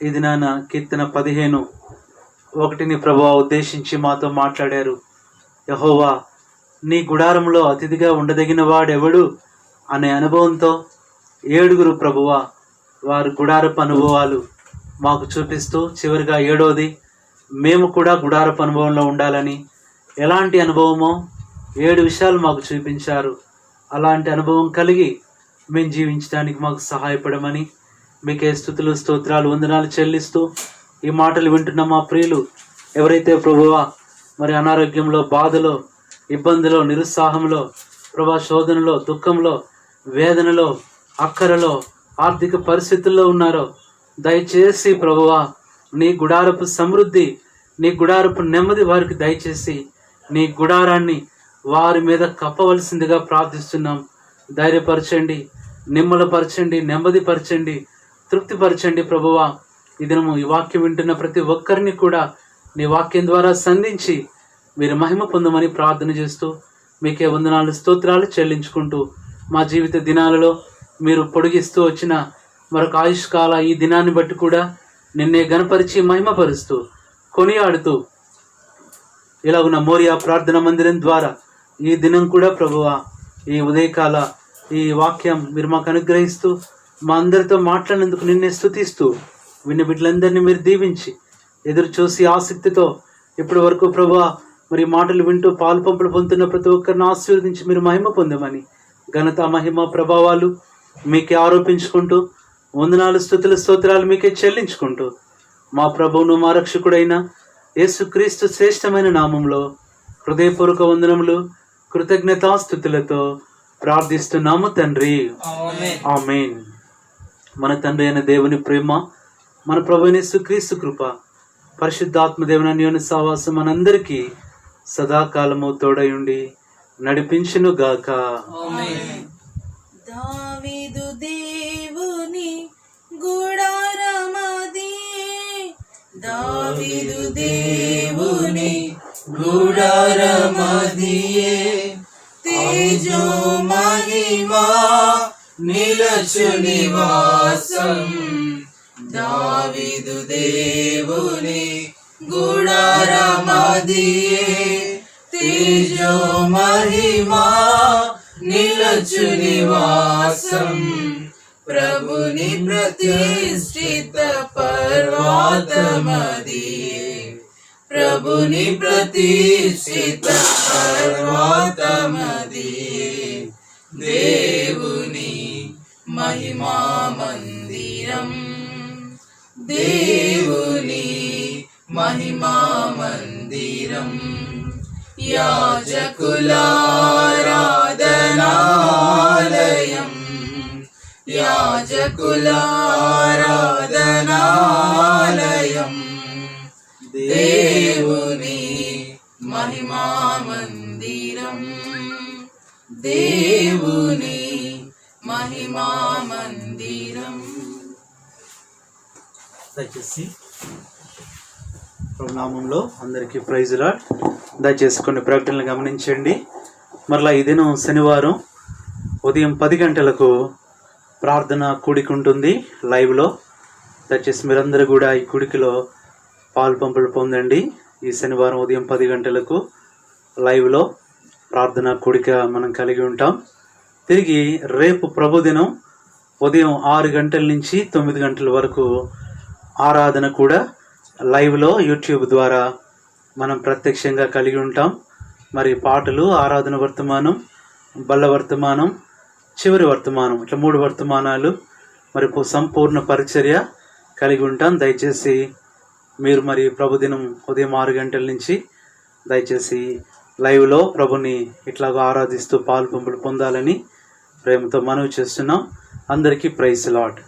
ఈ దినాన కీర్తన 15:1 ప్రభువా ఉద్దేశించి మాతో మాట్లాడారు. యెహోవా నీ గుడారంలో అతిథిగా ఉండదగిన వాడెవడు అనే అనుభవంతో 7 ప్రభువా వారి గుడారపు అనుభవాలు మాకు చూపిస్తూ, చివరిగా 7వది మేము కూడా గుడారపు అనుభవంలో ఉండాలని, ఎలాంటి అనుభవమో 7 విషయాలు మాకు చూపించారు. అలాంటి అనుభవం కలిగి మేము జీవించడానికి మాకు సహాయపడమని మీకే స్తుతులు, స్తోత్రాలు, వందనాలు చెల్లిస్తూ, ఈ మాటలు వింటున్న మా ప్రియులు ఎవరైతే ప్రభువా మరి అనారోగ్యంలో, బాధలో, ఇబ్బందిలో, నిరుత్సాహంలో, ప్రభా శోధనలో, దుఃఖంలో, వేదనలో, అక్కరలో, ఆర్థిక పరిస్థితుల్లో ఉన్నారో, దయచేసి ప్రభువా నీ గుడారపు సమృద్ధి, నీ గుడారపు నెమ్మది వారికి దయచేసి నీ గుడారాన్ని వారి మీద కప్పవలసిందిగా ప్రార్థిస్తున్నాం. ధైర్యపరచండి, నిమ్మలపరచండి, నెమ్మదిపరచండి, తృప్తిపరచండి ప్రభువా. ఈ దినము ఈ వాక్యం వింటున్న ప్రతి ఒక్కరిని కూడా నీ వాక్యం ద్వారా సంధించి మీరు మహిమ పొందమని ప్రార్థన చేస్తూ, మీకే వందనాలు, స్తోత్రాలు చెల్లించుకుంటూ, మా జీవిత దినాలలో మీరు పొడిగిస్తూ వచ్చిన మరొక ఆయుష్కాల ఈ దినాన్ని బట్టి కూడా నిన్నే గణపరిచి మహిమపరుస్తూ, కొనియాడుతూ, ఇలాగున్న మోరియా ప్రార్థన మందిరం ద్వారా ఈ దినం కూడా ప్రభువా ఈ ఉదయకాల ఈ వాక్యం మీరు మాకు అనుగ్రహిస్తూ, మా అందరితో మాట్లాడినందుకు నిన్నే స్తుతిస్తూ, విన్న బిడ్డలందరినీ మీరు దీవించి, ఎదురు చూసి ఆసక్తితో ఇప్పటి వరకు ప్రభువా మరి మాటలు వింటూ పాలు పంపులు పొందుతున్న ప్రతి ఒక్కరిని ఆశీర్వదించి మీరు మహిమ పొందమని, ఘనత, మహిమ, ప్రభావాలు మీకే ఆరోపించుకుంటూ, వందనాలు, స్తుతులు, స్తోత్రాలు మీకే చెల్లించుకుంటూ, మా ప్రభువును మా రక్షకుడైన యేసుక్రీస్తు శ్రేష్టమైన నామంలో హృదయపూర్వక వందనములు, కృతజ్ఞతాస్తుతులతో ప్రార్థిస్తున్నాము తండ్రి, ఆమేన్. మన తండ్రి అయిన దేవుని ప్రేమ, మన ప్రభువైన యేసుక్రీస్తు కృప, పరిశుద్ధాత్మ దేవుని అన్యోన్య సహవాసం మనందరికీ సదాకాలము తోడయుండి నడిపించును గాక. దావీదు దేవుని గుడారమా దావీదు దేవుని గుడారమదియే తేజో మహిమా నిలచు నివాసం దావీదు దేవుని గుడారమదియే తేజో మహిమా నిలచు నివాసం ప్రభుని ప్రతిష్ఠిత పర్వతమదియే ప్రభుని ప్రతిష్ఠిత పర్వతమదియే దేవుని మహిమా మందిరం దేవుని మహిమా మందిరం యాజకులారాధనాలయం యాజకులారాధనాలయం దేవుని మహిమా మందిరం దేవుని మహిమా మందిరం. దయచేసి ప్రభు నామంలో అందరికీ ప్రైజ్ లార్డ్. దయచేసి కొన్ని ప్రకటనలు గమనించండి. మరలా ఈ దినం శనివారం ఉదయం 10 గంటలకు ప్రార్థన కూడిక ఉంటుంది లైవ్లో. దయచేసి మీరందరూ కూడా ఈ కూడికలో పాలుపంపులు పొందండి. ఈ శనివారం ఉదయం 10 గంటలకు లైవ్లో ప్రార్థన కూడిక మనం కలిగి ఉంటాం. తిరిగి రేపు ప్రభుదినం ఉదయం 6 గంటల నుంచి 9 గంటల వరకు ఆరాధన కూడా లైవ్లో యూట్యూబ్ ద్వారా మనం ప్రత్యక్షంగా కలిగి ఉంటాం. మరి పాటలు, ఆరాధన వర్తమానం, బల్ల వర్తమానం, చివరి వర్తమానం, ఇట్లా 3 వర్తమానాలు మరి సంపూర్ణ పరిచర్య కలిగి ఉంటాం. దయచేసి మీరు మరి ప్రభుదినం ఉదయం 6 గంటల నుంచి దయచేసి లైవ్లో ప్రభుని ఇట్లాగా ఆరాధిస్తూ పాలు పంపులు పొందాలని ప్రేమతో మనవి చేస్తున్నాం. అందరికీ ప్రైజ్ లార్డ్.